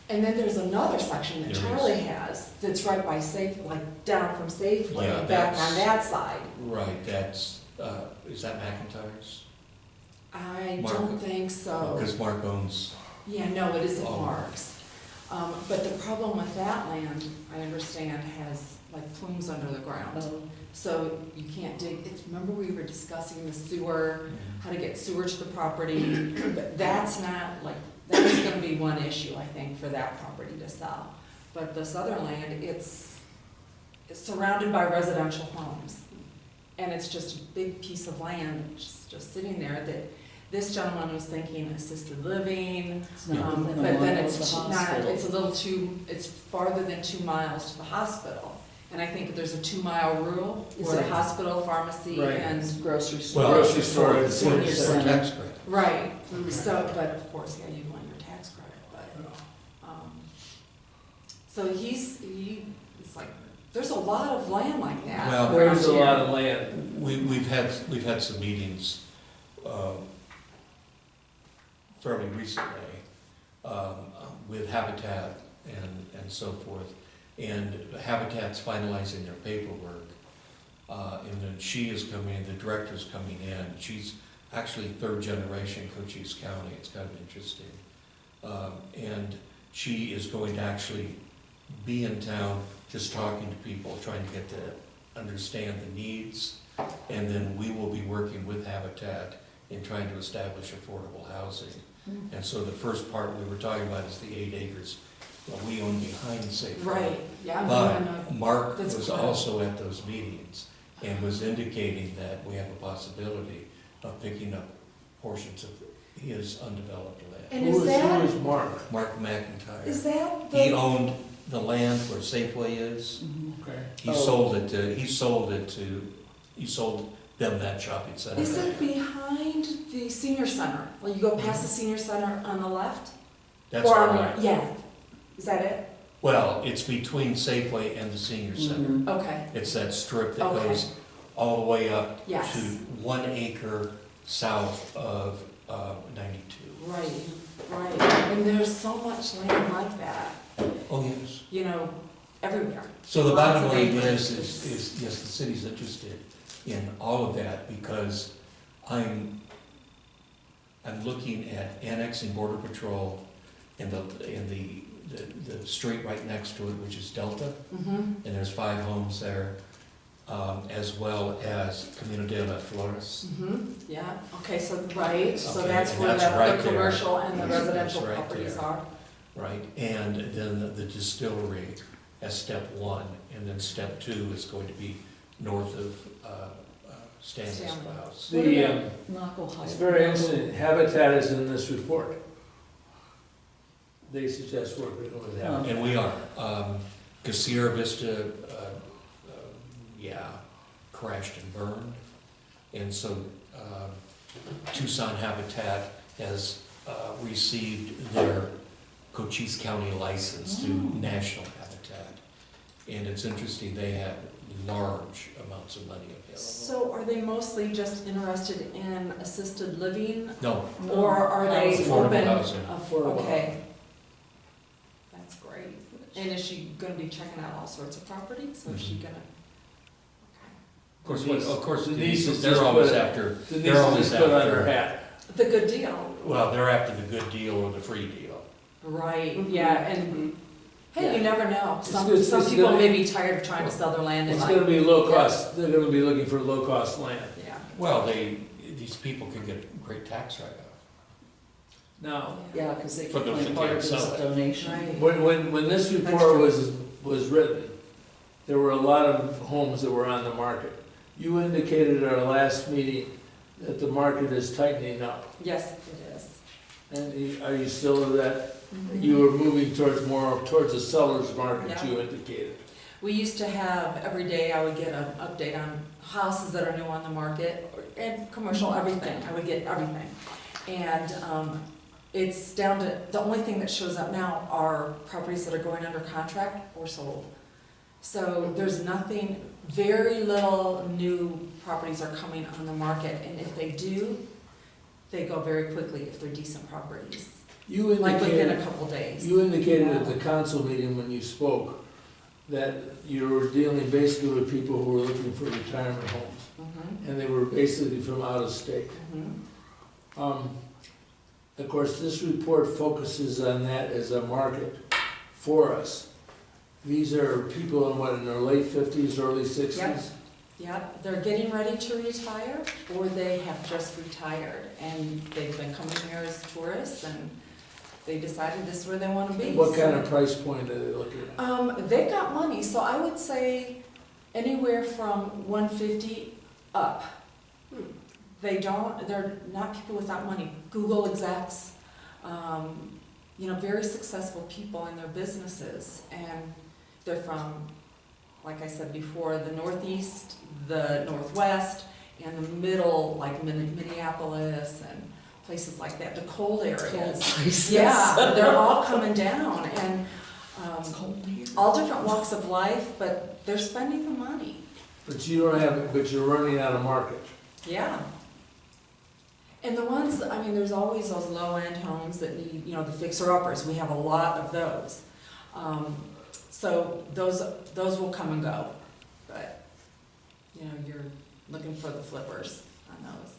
And then there's another section that There is. Charlie has, that's right by Safe, like down from Safeway, Yeah, back that's- on that side. Right, that's, is that McIntyre's? I Mark- don't think so. Because Mark owns, Yeah, no, it isn't Oh. Mark's. But the problem with that land, I understand, has like plumes under the ground. Oh, So you can't dig, remember we were discussing the sewer, how to get sewer to the property? But that's not like, that's gonna be one issue, I think, for that property to sell. But this other land, it's surrounded by residential homes. And it's just a big piece of land, just sitting there that this gentleman was thinking assisted living, it's not but within a then mile of it's the not, hospital. it's a little too, it's farther than 2 miles to the hospital. And I think there's a 2-mile rule Is where the it? hospital, pharmacy, Right. and, It's grocery store. well, Grocery store, for- it's for senior for center. tax credit. right, so, but of course, yeah, you want your tax credit, but, so it's like, there's a lot of land like that. Well, There's a around lot here. of land. We've had some meetings fairly recently with Habitat and so forth. And Habitat's finalizing their paperwork. And then she is coming in, the director's coming in. She's actually third generation Cochise County. It's kind of interesting. And she is going to actually be in town, just talking to people, trying to get to understand the needs. And then we will be working with Habitat in trying to establish affordable housing. And so the first part we were talking about is the 8 acres that we own behind Safeway. Right, yeah. But Mark That's was cool. also at those meetings and was indicating that we have a possibility of picking up portions of his undeveloped land. And Who is was that, Mark? Mark McIntyre. is that He the, owned the land where Safeway is. Mhm. Okay. He Oh. sold them that shopping center. is it behind the senior center? Well, you go past the senior center on the left? That's Or on the- right. Yeah, is that it? Well, it's between Safeway and the senior center. Mhm. Okay, It's that strip that Okay. goes all the way up to yes, 1 acre south of 92. right. And there's so much land like that, Oh, yes. you know, everywhere. So the Lots bottom of line acreage. is, yes, the city's interested in all of that, because I'm looking at annexing Border Patrol and the street right next to it, which is Delta, Mm-hmm. and there's 5 homes there, as well as Camino de las Flores. Mm-hmm, yeah, okay, so, right, so Okay, that's and where that's right the there. commercial and the That's residential right properties there. are. Right, and then the distillery as step 1, and then step 2 is going to be north of Stanley's Stanley. house. It's very interesting, Habitat is in this report. They suggest working with Habitat. And we are, because Sierra Vista, crashed and burned. And so Tucson Habitat has received their Cochise County license through National Habitat. And it's interesting, they have large amounts of money available. So are they mostly just interested in assisted living, No, or are they Housing. Affordable open? housing. Okay. That's great. And is she gonna be checking out all sorts of properties, or is she gonna? of course, Denise is they're just always put- after, Denise they're always just put on her after, hat. The good deal. well, they're after the good deal or the free deal. Right, Mhm. yeah, and, hey, you never know. It's Some it's people gonna- may be tired of trying to sell their land and It's like, gonna be low cost, they're gonna be looking for low cost land. yeah. Well, these people could get a great tax write-off. Now, Yeah, because they For can those claim that part can't of it as sell a it. donation. Right. when this That's report true. was written, there were a lot of homes that were on the market. You indicated at our last meeting that the market is tightening up. Yes, it is. And are you still of that? Mhm. You were moving more towards the seller's market, Yeah. you indicated. We used to have, every day I would get an update on houses that are new on the market, and commercial, everything, I would get everything. And it's down to, the only thing that shows up now are properties that are going under contract or sold. So there's nothing, very little new properties are coming on the market, and if they do, they go very quickly if they're decent properties, You like within a indicated, couple days. you indicated at the council meeting when you spoke that you were dealing basically with people who were looking for retirement homes, Mhm, and they were basically from out of state. mhm. Of course, this report focuses on that as a market for us. These are people in their late 50s, early 60s? Yep. Yep, they're getting ready to retire, or they have just retired, and they've been coming here as tourists, and they decided this is where they wanna be. What kind so- of price point are they looking at? They've got money, so I would say anywhere from 150 up. They're not people without money. Google execs, very successful people in their businesses, and they're from, like I said before, the Northeast, the Northwest, and the middle, like Minneapolis and places like that, the cold areas. Yeah, they're all coming down, and It's cold here. all different walks of life, but they're spending the money. But you don't have, but you're running out of market. Yeah. And the ones, there's always those low-end homes that need, the fixer-uppers. We have a lot of those. So those will come and go. But, you're looking for the flippers on those.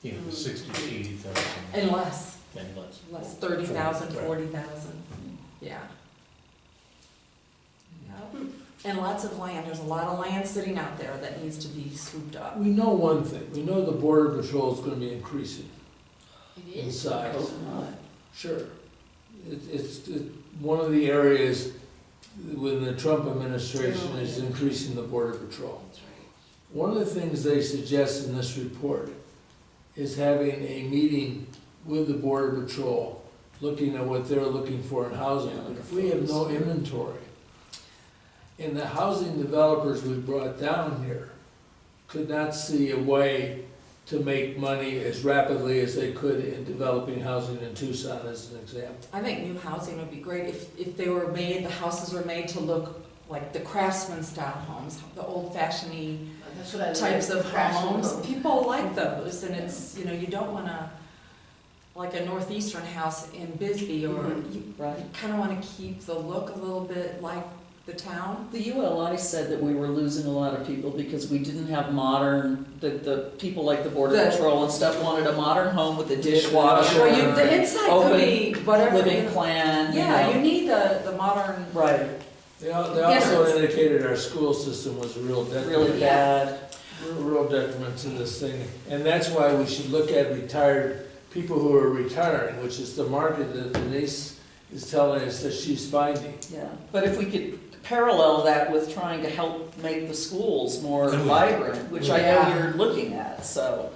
Yeah, the 60 to 80,000 And less, and less. 30,000, Right. 40,000. Yeah. Yep. And lots of land. There's a lot of land sitting out there that needs to be swooped up. We know one thing, we know the border patrol is gonna be increasing It in is. size. Hope not. Sure. It's one of the areas when the Trump administration is increasing the border patrol. That's right. One of the things they suggest in this report is having a meeting with the border patrol, looking at what they're looking for in housing. But if we have no inventory, and the housing developers we brought down here could not see a way to make money as rapidly as they could in developing housing in Tucson, as an example. I think new housing would be great if they were made, the houses were made to look like the craftsman style homes, the old-fashioned That's what I like. types of Craftsman homes. home. People like those, and it's, you don't wanna, like a northeastern house in Bisbee, or Mhm. you Right. kinda wanna keep the look a little bit like the town. The ULI said that we were losing a lot of people because we didn't have modern, the people like the border The- patrol and stuff wanted a modern home with a dishwasher. Well, you, the inside Open could be whatever. living plan, you Yeah, you know. need the modern. Right, They also Yes. indicated our school system was a real detriment. really bad. Real detriment to this thing. And that's why we should look at retired, people who are retiring, which is the market that Denise is telling us that she's finding. Yeah, but if we could parallel that with trying to help make the schools more Good. vibrant, which I know Yeah. you're looking at, so.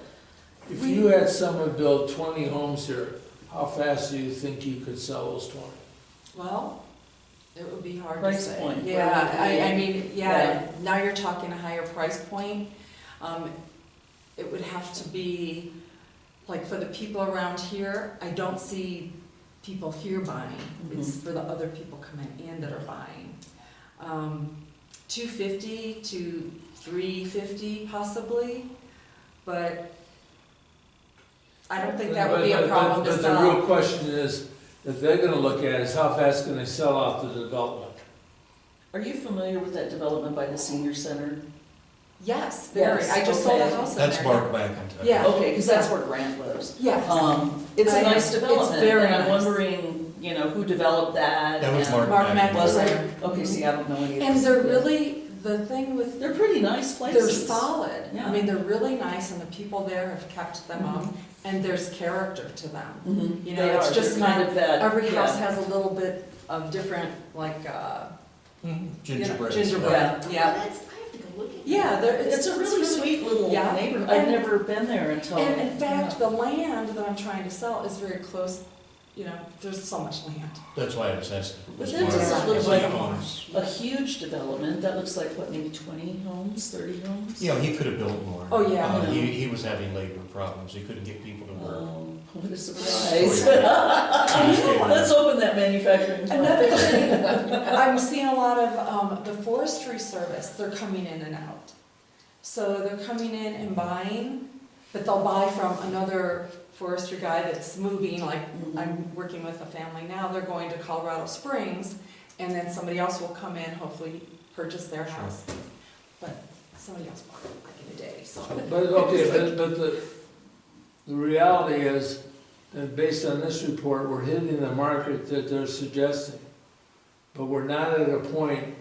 If you had someone build 20 homes here, how fast do you think you could sell those 20? Well, it would be hard to Price say. point, Yeah, where would it I be? mean, yeah, now you're talking a higher price point. It would have to be, like, for the people around here, I don't see people here buying. It's for the other people coming in that are buying. 250 to 350 possibly, but I don't think that would be a problem to But the real sell. question is, that they're gonna look at is how fast can they sell out the development? Are you familiar with that development by the senior center? Yes, very. Yes, I just sold a okay. house in there. That's Mark McIntyre. Yeah. Okay, because that's where Grant lives. Yes. It's a I know. nice It's development, very and I'm nice. wondering, you know, who developed that? That was and- Mark Mark McIntyre. Was McIntyre. it? Okay, see, I don't know any of this. And they're Yeah. really, the thing with, They're pretty nice they're places. solid. Yeah. I mean, they're really nice and the people there have kept them up and there's character to them. Mhm. You know, They it's are. just They're kind not- of that. Every house yeah. has a little bit of different, like, you know, Gingerbread. gingerbread, Oh, yeah. that's, I have to go look at that. Yeah, It's a really sweet little yeah. neighborhood. I've And- never been there until. And in fact, the land that I'm trying to sell is very close, you know, there's so much land. That's why I was asking. But It that was doesn't Mark. look It's like like a- homes. A huge development, that looks like, what, maybe 20 homes, 30 homes? Yeah, he could have built more. Oh, yeah. He was having labor problems, he couldn't get people to work. Oh, what a surprise. Understatement. Let's open that manufacturing plant. Another thing, I'm seeing a lot of the forestry service, they're coming in and out. So they're coming in and buying, but they'll buy from another forestry guy that's moving, like I'm working with a family now, they're going to Colorado Springs, and then somebody else will come in, hopefully purchase their Sure. house. But somebody else bought it like in a day, so. But, okay, but the reality is that based on this report, we're hitting the market that they're suggesting. But we're not at a point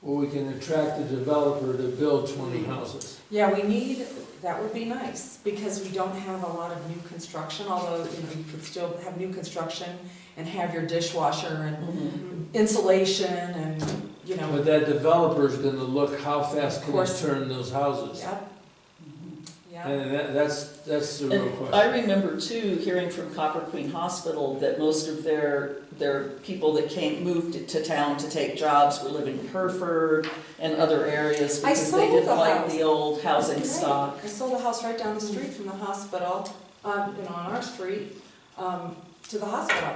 where we can attract a developer to build 20 houses. Yeah, we need, that would be nice, because we don't have a lot of new construction, although, you know, you could still have new construction and have your dishwasher and Mhm. insulation and, you know, But that developer's gonna look how fast Of can course. they turn those houses. yep, yeah. And that's the real And I question. remember too, hearing from Copper Queen Hospital that most of their people that moved to town to take jobs were living in Hereford and other areas I because they sold didn't the like house. the old housing Right. stock. I sold a house right down the street from the hospital, you know, on our street, to the hospital,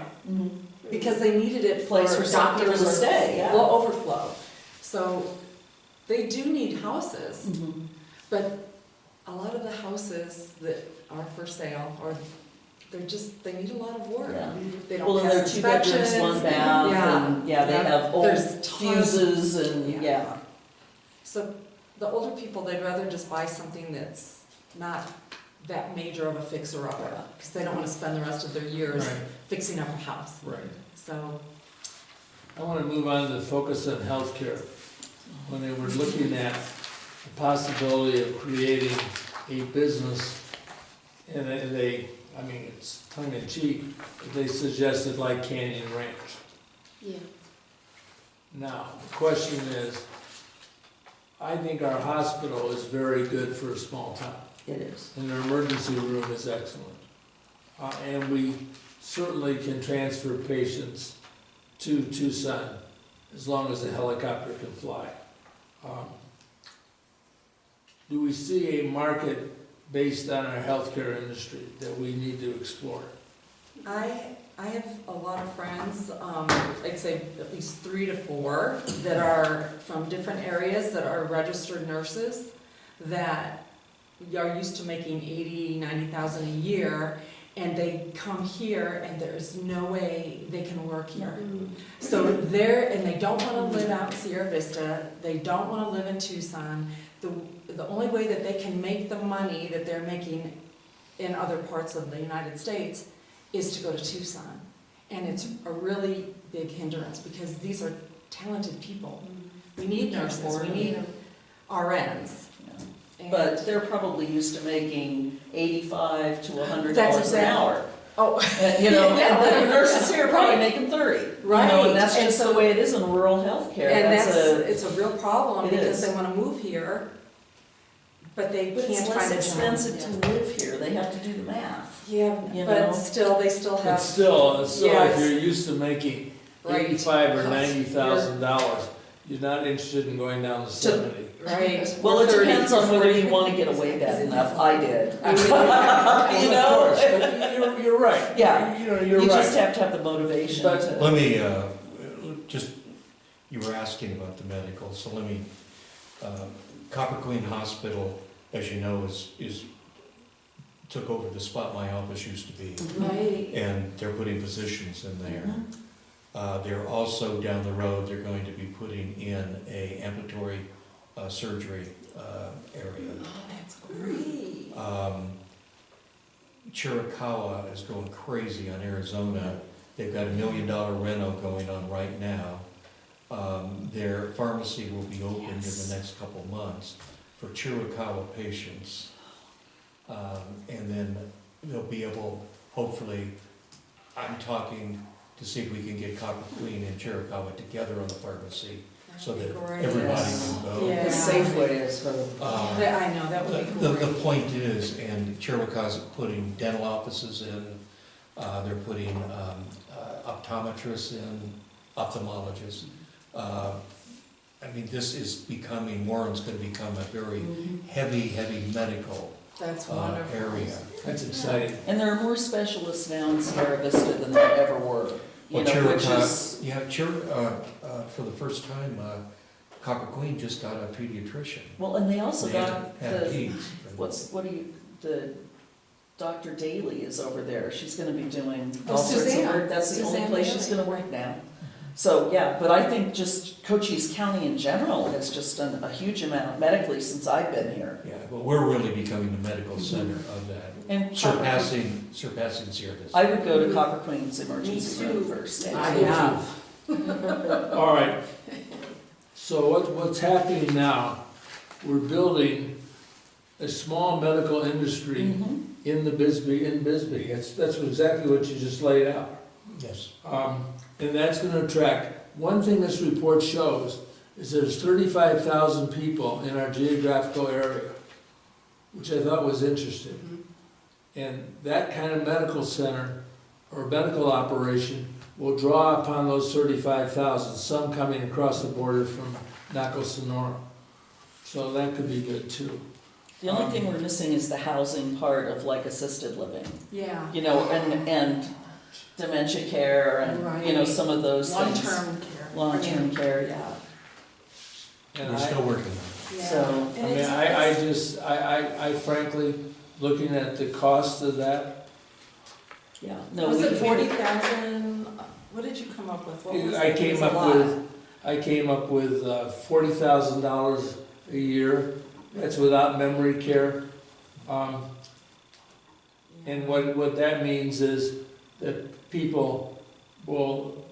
because they needed it for Place for some people doctors to or stay, yeah. overflow. So they do need houses. Mhm. But a lot of the houses that are for sale are, they need a lot of work. Yeah. They Well, don't and they're pass 2 bedrooms, inspections. 1 bath, Yeah. and, yeah, they Yeah. have old There's tons- fuses and, Yeah. yeah. So the older people, they'd rather just buy something that's not that major of a fixer-upper, because they don't want to spend the rest of their years Right, fixing up a house. right. So, I want to move on to focus on healthcare. When they were looking at the possibility of creating a business, and they, I mean, it's tongue in cheek, but they suggested like Canyon Ranch. Yeah. Now, the question is, I think our hospital is very good for a small town, It is. and their emergency room is excellent. And we certainly can transfer patients to Tucson as long as the helicopter can fly. Do we see a market based on our healthcare industry that we need to explore? I have a lot of friends, I'd say at least 3 to 4, that are from different areas that are registered nurses that are used to making $80,000, $90,000 a year, and they come here, and there's no way they can work here. Mm. So and they don't wanna live out in Sierra Vista, they don't wanna live in Tucson. The only way that they can make the money that they're making in other parts of the United States is to go to Tucson. And it's a really big hindrance, because these are talented people. We need nurses, we need RNs. And- But they're probably used to making $85 to $100 That's an exactly- hour. Oh, And, you know, and the nurses here are probably Right. making 30. You know, Right. and that's And just so- the way it is in rural healthcare. and It's it's a real problem, It because is. they wanna move here, but they but it's can't less find a job. expensive to live here. They have to do the math. Yeah, you know. but still, they still But have, still, Yeah, if it's- you're used to making Right. $85,000 or $90,000, you're not interested in going down to 70. right. Well, it 30, depends on whether 40. you want to get away bad enough. I did. I mean, You Of know? course, but you're right. Yeah. You know, you're You just right. have to have the motivation But- to. Let me, just, you were asking about the medical, so let me, Copper Queen Hospital, as you know, took over the spot my office used to be, Right. and they're putting physicians in there. Mhm. They're also, down the road, they're going to be putting in a ambulatory surgery area. Oh, that's great. Chiricahua is going crazy on Arizona. They've got $1 million reno going on right now. Their pharmacy will be opened in Yes. the next couple months for Chiricahua patients. And then they'll be able, hopefully, I'm talking to see if we can get Copper Queen and Chiricahua together on the pharmacy so that Great. everybody Yes. can go. Yeah. The safe way is for. I know, that would be The great. point is, and Chiricahua's putting dental offices in, they're putting optometrists in, ophthalmologists. I mean, this is becoming, Warren's gonna become a very heavy medical That's wonderful. area. That's exciting. And there are more specialists now in Sierra Vista than there ever were. You Well, know, which Chiricahua, is, for the first time, Copper Queen just got a pediatrician. well, and they also They got had the, peds. the Dr. Daly is over there. She's gonna be doing Oh, all sorts of Susanna. work. That's the only Susanna place she's Daly. gonna work now. So, yeah, but I think just Cochise County in general has just done a huge amount medically since I've been here. Yeah, but we're really becoming the medical center of that, And surpassing Sierra Vista. I would go to Copper Queen's emergency Me room too. first. I have. All right. So what's happening now, we're building a small medical industry Mhm. in Bisbee. That's exactly what you just laid out. Yes. And that's gonna attract, one thing this report shows is there's 35,000 people in our geographical area, which I thought was interesting. And that kind of medical center or medical operation will draw upon those 35,000, some coming across the border from Naco Sonora. So that could be good too. The only thing we're missing is the housing part of like assisted living, Yeah. you know, and dementia care and, you know, Right. some of those things. Long-term care. Long-term care, yeah. And We're still working on it. Yeah. So, And I mean, it's- I frankly, looking at the cost of that, yeah. No, Was we- it we- 40,000? What did you come up with? What was I it? It came was a up lot. with $40,000 a year. That's without memory care. And what that means is that people will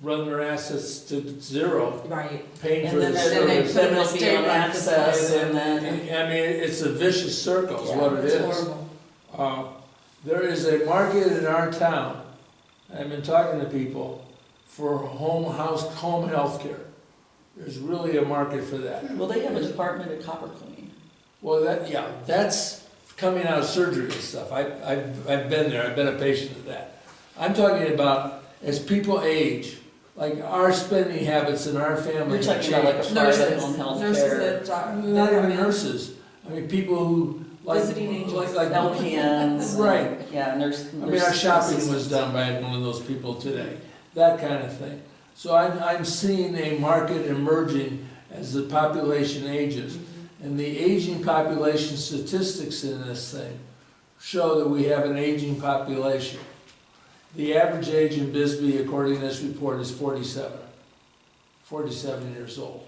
run their assets to zero, Right. paying for And the then they service. put in a they'll be on state run access And and then, then, I mean, it's a vicious circle is Yeah, what it It's is. horrible. There is a market in our town, I've been talking to people, for home health care. There's really a market for that. well, they have a department at Copper Queen. Well, that's coming out of surgery and stuff. I've been there, I've been a patient of that. I'm talking about as people age, like our spending habits in our family You're have talking about like a changed. private Nurses. home health Nurses care. that Not come even in. nurses, I mean, people who, like, Visiting agents. like LPNs. Right. Yeah, nurse. I mean, our shopping was done by one of those people today, that kind of thing. So I'm seeing a market emerging as the population ages. And the aging population statistics in this thing show that we have an aging population. The average age in Bisbee, according to this report, is 47 years old.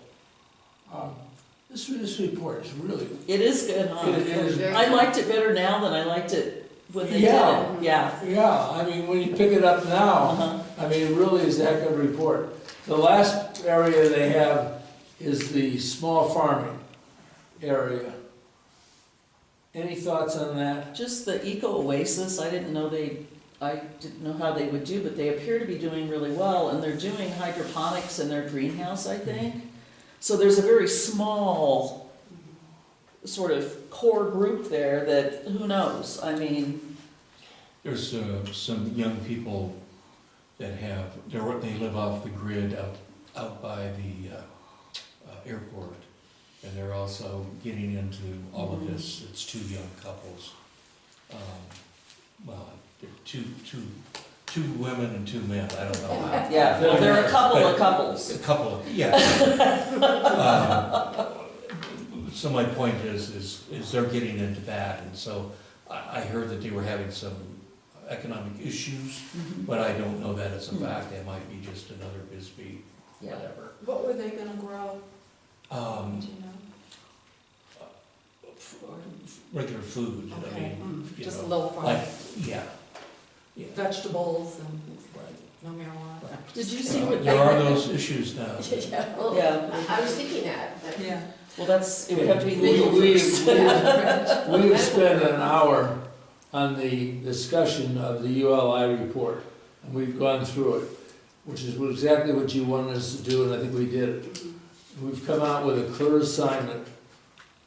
This report is really, It is good, huh? it is, I liked it better now than I liked it when they Yeah. did it, yeah. yeah, I mean, when you pick it up now, Uh-huh. I mean, it really is a heck of a report. The last area they have is the small farming area. Any thoughts on that? Just the eco oasis, I didn't know how they would do, but they appear to be doing really well, and they're doing hydroponics in their greenhouse, I think. So there's a very small sort of core group there that, who knows, I mean, There's some young people that they live off the grid out by the airport, and they're also getting into all of this. It's two young couples. Well, they're two women and two men, I don't know how. yeah, well, there are a couple of couples. A couple of, yeah. So my point is they're getting into that, and so I heard that they were having some economic issues, but I don't know that as a fact. That might be just another Bisbee, Yeah. whatever. What were they gonna grow, do you know? Regular food, I Okay. mean, you Just a know, little farm, like, yeah. Yeah. vegetables and Right. no marijuana. Did you see what There are those issues now. Yeah. Well, Yeah. I was thinking that, but Yeah. Well, it would have to be legal We first. we've spent an hour on the discussion of the ULI report, and we've gone through it, which is exactly what you wanted us to do, and I think we did it. We've come out with a clear assignment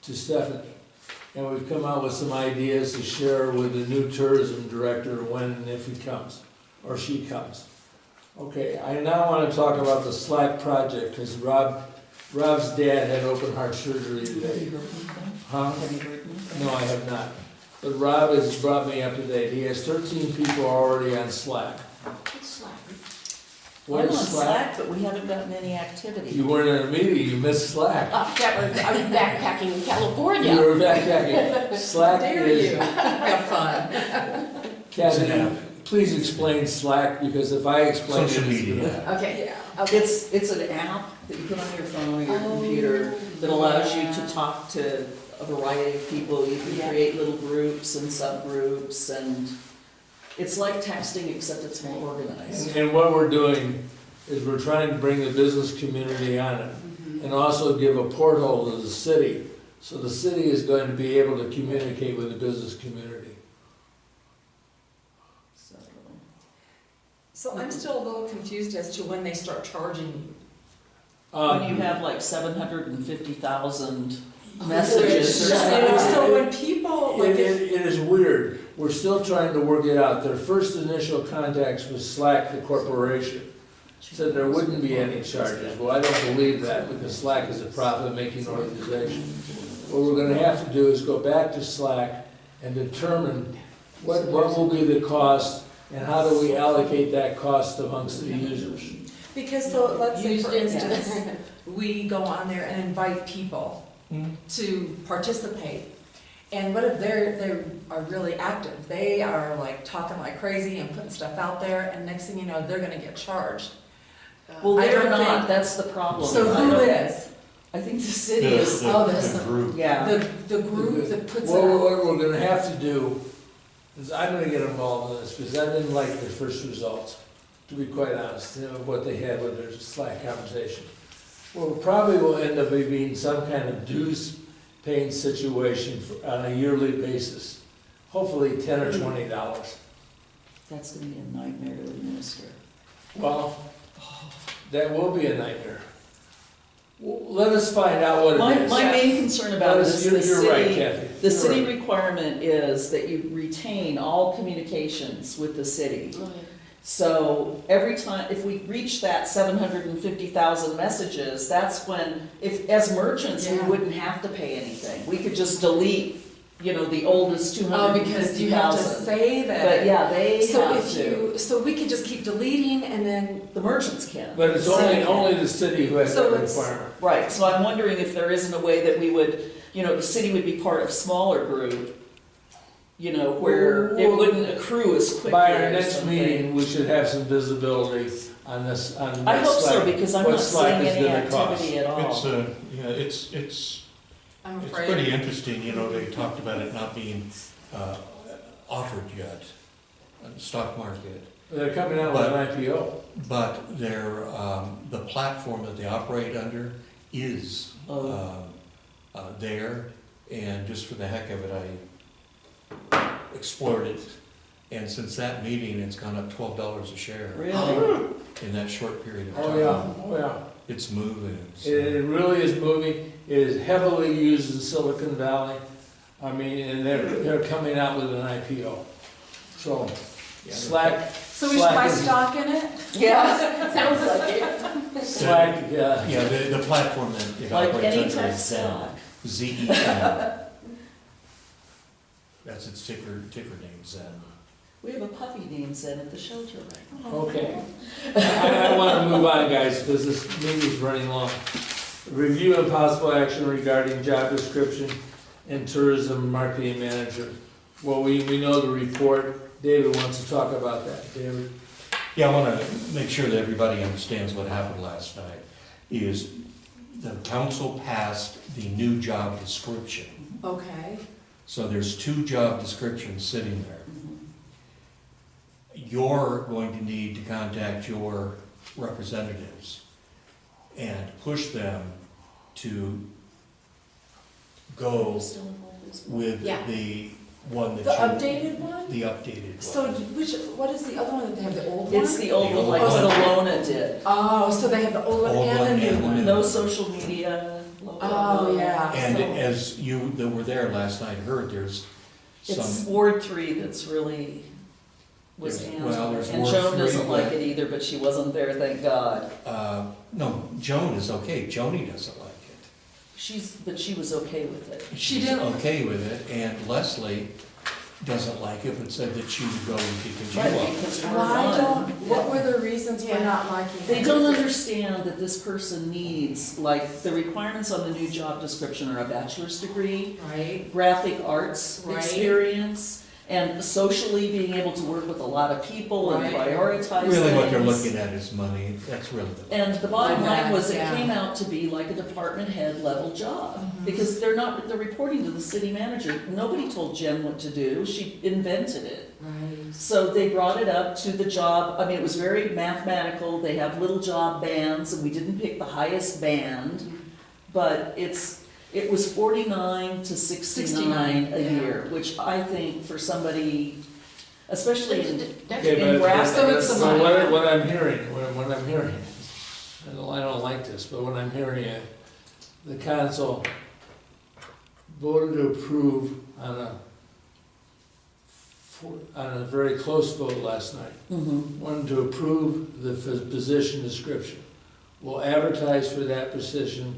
to Stephanie, and we've come out with some ideas to share with the new tourism director when and if he comes, or she comes. Okay, I now want to talk about the Slack project, because Rob's dad had open heart surgery today. Huh? Have you heard anything? No, I have not. But Rob has brought me up to date. He has 13 people already on Slack. it's Slack. What I'm on is Slack? Slack, but we haven't gotten any activity. You weren't in a meeting, you missed Slack. I was backpacking in California. You were backpacking. Slack Dare is, you, have fun. It's an app. Kathy, please explain Slack, because if I explain it. Social it's- media. Okay, Yeah. okay. It's an app that you put on your phone or your Oh, computer that allows you yeah. to talk to a variety of people. You can Yeah. create little groups and subgroups, and it's like texting except it's more organized. And what we're doing is we're trying to bring the business community on it, and also give a porthole to the city, so the city is going to be able to communicate with the business community. So, So I'm still a little confused as to when they start charging you. when you have like 750,000 messages or You know, something. so when people, like, It is weird. We're still trying to work it out. Their first initial contacts with Slack, the corporation, said there wouldn't be any charges. Well, I don't believe that, because Slack is a profit-making organization. What we're gonna have to do is go back to Slack and determine what will be the cost, and how do we allocate that cost amongst the users. because so, let's say Use for it, instance, we go on there and invite people to participate. And what if they are really active? They are like talking like crazy and putting stuff out there, and next thing you know, they're gonna get charged. Well, I they're don't not, think- that's the problem. So I who don't- is? I think the city is, Oh, that's The the- group. yeah. The group that puts it What out? we're gonna have to do is, I'm gonna get involved in this, because I didn't like their first results, to be quite honest, what they had with their Slack conversation. Well, probably will end up being some kind of dues paying situation on a yearly basis. Hopefully $10 or $20. That's gonna be a nightmare to administer. Well, that will be a nightmare. Well, let us find out what it is. My main concern about Let it us- is the You're right, city, Kathy. the You're city right. requirement is that you retain all communications with the city. Oh, So every time, if we reach that 750,000 messages, that's when, as merchants, we Yeah. wouldn't have to pay anything. We could just delete, the oldest Oh, because you have to 250,000. say that. But yeah, they So have if to. so we could just keep deleting and then, The merchants can. But it's The city can't. only the city who has So that it's- requirement. Right, so I'm wondering if there isn't a way that we would, the city would be part of smaller group, you know, where it wouldn't accrue as quickly By our or next something. meeting, we should have some visibility on this, on I what hope so, Slack, because I'm what not Slack seeing is any gonna cost. activity at all. It's, yeah, it's I'm It's afraid. pretty interesting, you know, they talked about it not being offered yet on the stock market, They're coming out with an IPO. but their, the platform that they operate under is there, and just for the heck of it, I explored it, and since that meeting, it's gone up $12 a share Really? in that short period of time. Oh, yeah, oh, yeah. It's moving. so- It really is moving. It is heavily used in Silicon Valley. I mean, and they're coming out with an IPO. So Yeah, Slack, So we should buy Slack is- stock in it? Yeah, Sounds like it. Slack, yeah. Yeah, the platform that it like operates any under tech is stock. ZEN. That's its ticker name, Zen. We have a puppy named Zen at the shelter right now. Okay. I want to move on, guys, because this meeting's running long. Review and possible action regarding job description and tourism marketing manager. Well, we know the report. David wants to talk about that. David? Yeah, I want to make sure that everybody understands what happened last night, is the council passed the new job description. Okay. So there's 2 job descriptions sitting there. You're going to need to contact your representatives and push them to go Still involved in this? with Yeah. the one that The you. updated one? The updated one. So what is the other one that they have, the old one? It's the old one, like The what old one. Alona did. Oh, so they have the old one Old and one the new and the one? new. No social media. Oh, yeah. And So- as you that were there last night heard, there's It's some, Ward 3 that's really was There's- handled. well, there's And Ward Joan 3, doesn't like but- it either, but she wasn't there, thank God. no, Joan is okay, Joni doesn't like it. But she was okay with it. She She's didn't- okay with it, and Leslie doesn't like it, but said that she would go and continue Right, on. because we're Why one. don't, what were the reasons for Yeah. not liking it? They don't understand that this person needs, like, the requirements on the new job description are a bachelor's degree, Right? graphic arts Right. experience, and socially being able to work with a lot of people and Right. prioritize Really what they're things. looking at is money, that's really the. And the bottom line was it Yeah. came out to be like a department head level job. Mhm. Because they're reporting to the city manager. Nobody told Jen what to do, she invented it. Right. So they brought it up to the job, I mean, it was very mathematical, they have little job bands, and we didn't pick the highest band, but it was 49 to 69 a yeah. year, which I think for somebody, especially in Okay, In but graphics. So it's the so money. what I'm hearing, what I'm hearing, I don't like this, but what I'm hearing, the council voted to approve on a very close vote last night. Mhm. Wanted to approve the position description. We'll advertise for that position,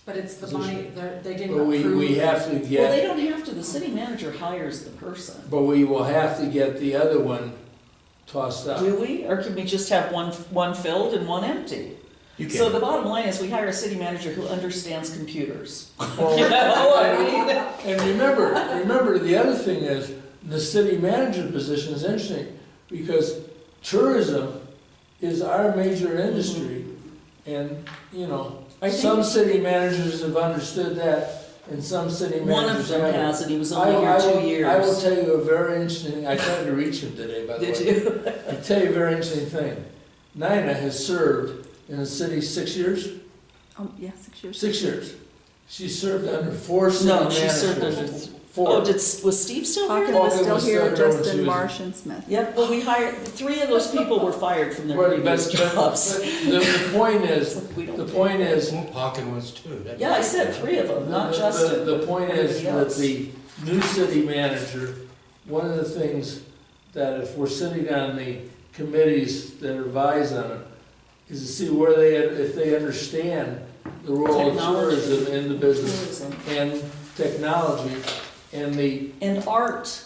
But it's the money, they didn't but we approve. have to Well, they get, don't have to, the city manager hires the person. but we will have to get the other one tossed out. Do we, or can we just have one filled and one empty? You So can, the bottom line is we hire a city manager who understands computers. Well, You know, I mean, And remember, the other thing is, the city manager position is interesting, because tourism is our major industry, and, you know, I think- some city managers have understood that, and some city one of managers them haven't. has, and he was I only here 2 will years. tell you a very interesting, I tried to reach him today, by the way. Did you? I'll tell you a very interesting thing. Nina has served in the city 6 years? Yeah, 6 years. 6 years. She served under 4 city No, managers. she served under, 4. oh, was Steve still Hawkins here? was Hawkins still was here, still here when she Justin, was- Marsh, and Smith. Yep, but we hired, 3 of those people were fired from their But- previous but- jobs. The point is, We don't the take point it. is, Pocket was too. That- Yeah, I said 3 of them, not Justin. the point is everybody with else. the new city manager, one of the things that if we're sitting on the committees that advise on it, is to see where if they understand the role of Technology. tourism in the business Tourism. and technology and And art,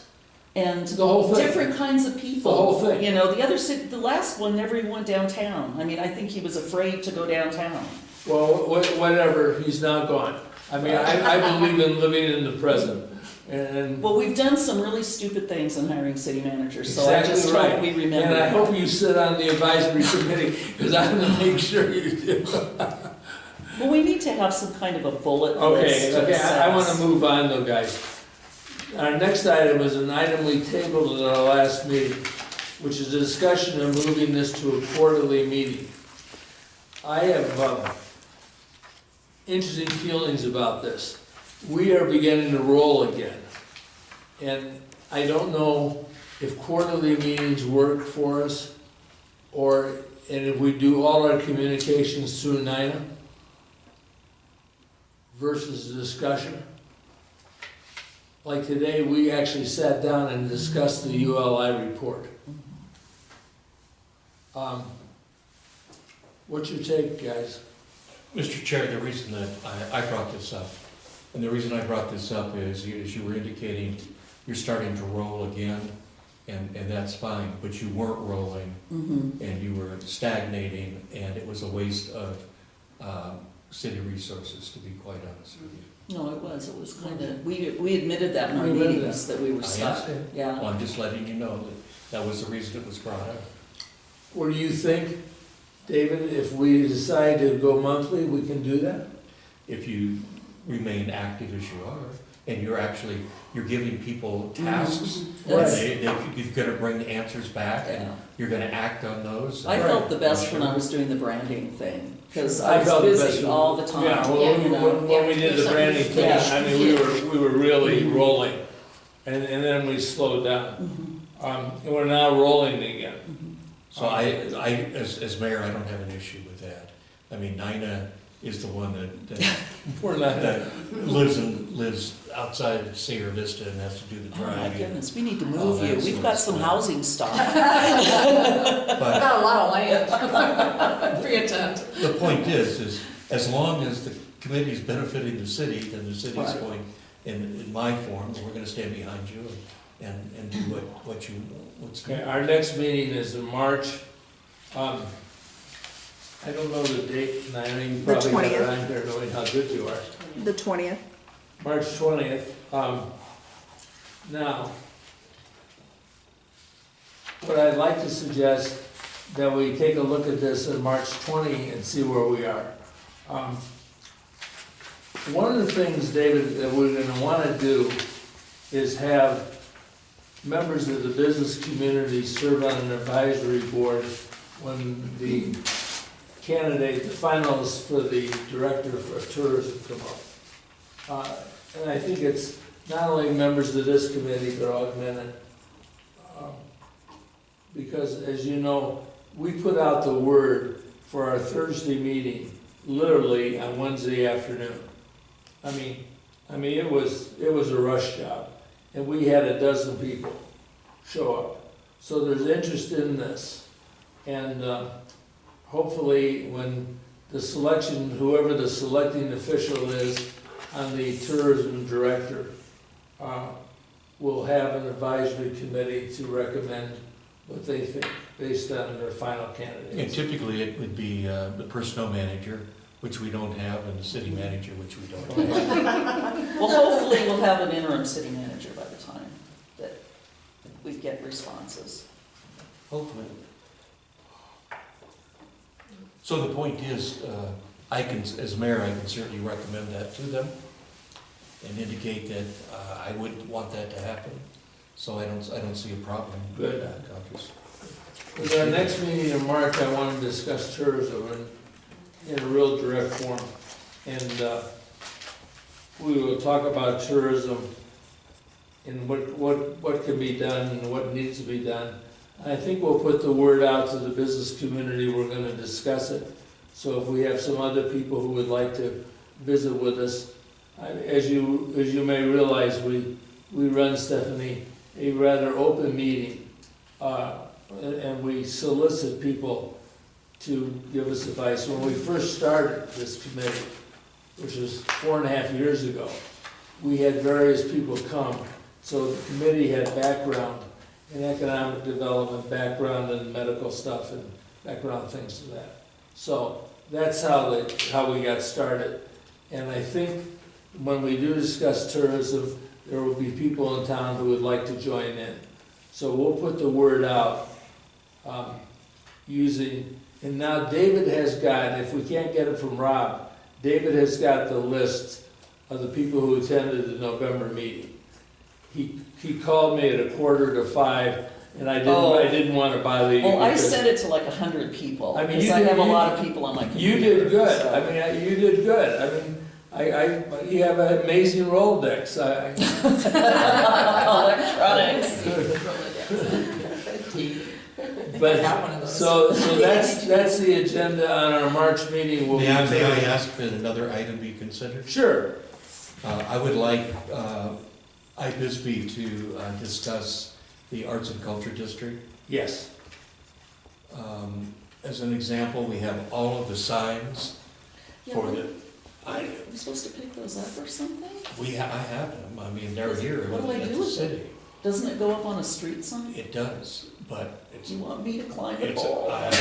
and the whole thing. different kinds of people. The whole thing. You know, the other city, the last one never even went downtown. I mean, I think he was afraid to go downtown. Well, whatever, he's now gone. I mean, I believe in living in the present. And Well, we've done some really stupid things in hiring city managers, so I just Exactly hope right. we remember. and I that. hope you sit on the advisory committee, because I'm gonna make sure you do. Well, we need to have some kind of a bullet Okay, list. okay, I wanna assess. move on though, guys. Our next item is an item we tabled at our last meeting, which is a discussion of moving this to a quarterly meeting. I have interesting feelings about this. We are beginning to roll again, and I don't know if quarterly meetings work for us, and if we do all our communications through NINA versus a discussion. Like today, we actually sat down and discussed the ULI report. What's your take, guys? Mr. Chair, the reason that I brought this up, and the reason I brought this up is, as you were indicating, you're starting to roll again, and that's fine, but you weren't rolling, Mhm. and you were stagnating, and it was a waste of city resources, to be quite honest with you. No, it was kind of, we admitted that in our We admitted meetings, that we were I stuck. understand. Yeah. Well, I'm just letting you know that was the reason it was brought up. What do you think, David, if we decide to go monthly, we can do that? If you remain active as you are, and you're giving people tasks, That's- you're gonna bring answers back, and Yeah. you're gonna act on those. I and- felt the best when I was doing the branding thing, because I I felt the was best busy when- all the time. Yeah, well, Yeah. you know. when we did the branding thing, Yeah. I mean, we were really rolling, and then we slowed down. Mhm. And we're now rolling again. So as mayor, I don't have an issue with that. I mean, Nina is the one that We're not, lives outside of Sierra Vista and has to do the Oh, my driving. goodness, we need to Oh, move you. that's We've so got some sad. housing stock. But Got a lot of land. Free intent. the point is as long as the committee is benefiting the city, then the city's Right. going in my form, and we're gonna stand behind you and do what's okay, our next meeting is in March. I don't know the date, and I know you The probably got it 20th. on here knowing how good you are. The 20th. March 20th. Now, what I'd like to suggest, that we take a look at this on March 20 and see where we are. One of the things, David, that we're gonna wanna do is have members of the business community serve on an advisory board when the candidate, the finalists for the director of tourism come up. And I think it's not only members of this committee, but augmented. Because as you know, we put out the word for our Thursday meeting literally on Wednesday afternoon. I mean, it was a rush job, and we had a dozen people show up. So there's interest in this, and hopefully when the selection, whoever the selecting official is on the tourism director, will have an advisory committee to recommend what they think based on their final And candidates. typically, it would be the personnel manager, which we don't have, and the city manager, which we don't have. Well, hopefully we'll have an interim city manager by the time that we get responses. Hopefully. So the point is, as mayor, I can certainly recommend that to them and indicate that I would want that to happen. So I don't see a problem with Good. that. I'll just- With our next meeting in March, I want to discuss tourism in a real direct form. And we will talk about tourism and what can be done and what needs to be done. I think we'll put the word out to the business community, we're gonna discuss it. So if we have some other people who would like to visit with us, as you may realize, we run, Stephanie, a rather open meeting. And we solicit people to give us advice. When we first started this committee, which was 4.5 years ago, we had various people come. So the committee had background in economic development, background in medical stuff, and background things to that. So that's how we got started. And I think when we do discuss tourism, there will be people in town who would like to join in. So we'll put the word out, using, and now David has got, if we can't get it from Rob, David has got the list of the people who attended the November meeting. He called me at 4:45, and I didn't want to bother you. Well, I because sent it to like 100 people, I mean, because you I did- have a you- lot of people on my computer. You did good. so- I mean, you did good. I mean, you have an amazing Rolodex. Electronics. But, I have one of those. so that's the agenda on our March meeting. We'll May I be- ask for another item be considered? Sure. I would like iBisbee to discuss the Arts and Culture District. Yes. As an example, we have all of the signs Yeah, for but the, are we supposed to pick those up or something? I have them, I mean, they're here What do I at do the with city. Doesn't it go up on a street sign? It does, but Do it's, you want me to climb the it's, pole? well,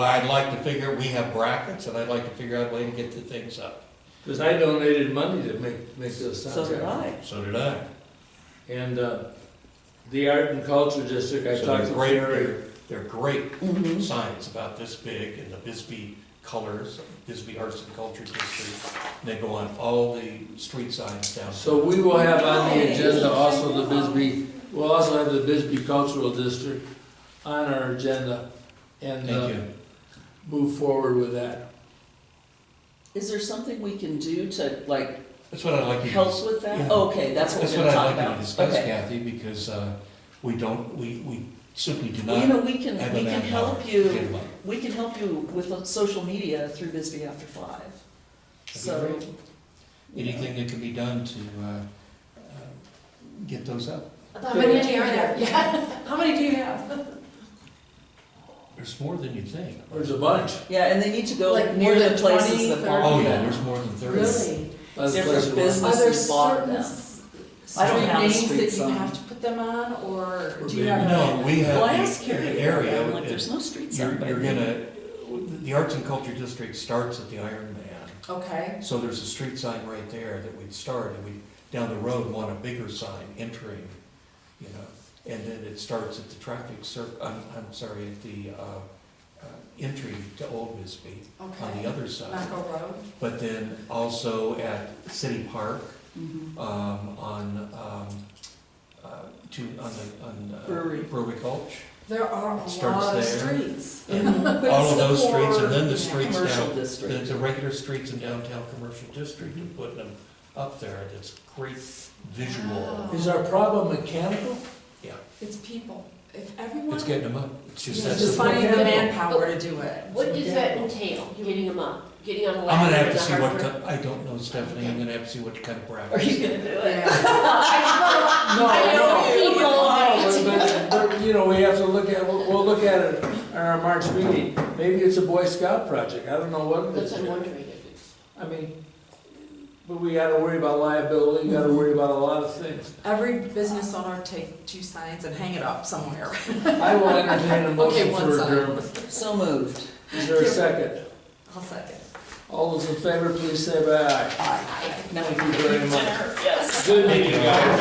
I'd like to figure, we have brackets, and I'd like to figure out a way to get the things up. Because I donated money to make those signs. So did I. So did I. And the Art and Culture District, I So talked to Jerry. they're great Mhm. signs about this big in the Bisbee colors, Bisbee Arts and Culture District. And they go on all the street signs down. So we will have on the agenda also the Bisbee, we'll also have the Bisbee Cultural District on our agenda and Thank you. move forward with that. Is there something we can do to like That's what I'd like you to. help with that? Yeah. Okay, that's what That's we're what gonna I'd talk like you about. to discuss, Okay. Kathy, because we simply do Well, you know, not we can have help manpower to you, get them up. we can help you with social media through Bisbee After 5. So. great. you know. Anything that can be done to get those up. How many are there? Yeah. How many do you have? There's more than you think. There's a bunch. Yeah, and they need to go Like near more the than places 20, that 30? bought Oh, yeah, them. there's more than 30. Really? That's the Different place to business. run. Are there Businesses bought certain them. street I don't have a names street that you sign. have to put them on, or Or do you maybe have? No, we Well, I have asked the Carrie, area, I'm like, there's no street sign. you're gonna, the Arts and Culture District starts at the Iron Man. Okay, So there's a street sign right there that we'd start, and we, down the road, want a bigger sign entering, you know, and then it starts at the traffic I'm sorry, at the, entry to Old Bisbee on the okay. other side. Macco Road, But then also at City Park, Mhm. on Brewery. Brewery Gulch. there are a Starts lot of there. streets. All of those streets, and then the Yeah. streets Commercial down, district. the regular streets in downtown commercial district, and putting them up there, and it's great visual. Wow. Is our problem mechanical? It's people, if everyone. It's getting them up, it's just It's that's. just finding the mechanical. manpower to do it. What does that entail, getting them up, getting on the I'm ladder? gonna have and to the see what, hardware? I don't know, Stephanie, I'm gonna have to see what kind of Are brackets. you gonna do it? Yeah. No, I know people. but, you know, we have to look at, we'll look at it in our March meeting. Maybe it's a Boy Scout project, I don't know what it That's is. what I'm wondering if it's. I mean, but we gotta worry about liability, we gotta worry about a lot of things. Every business owner take 2 signs and hang it up somewhere. I will entertain a Okay, motion one for sign. adjournment. So moved. Is there a second? I'll second. All those in favor, please say aye. Aye. Now we can Thank you very much. dinner. Yes. Good meeting, guys.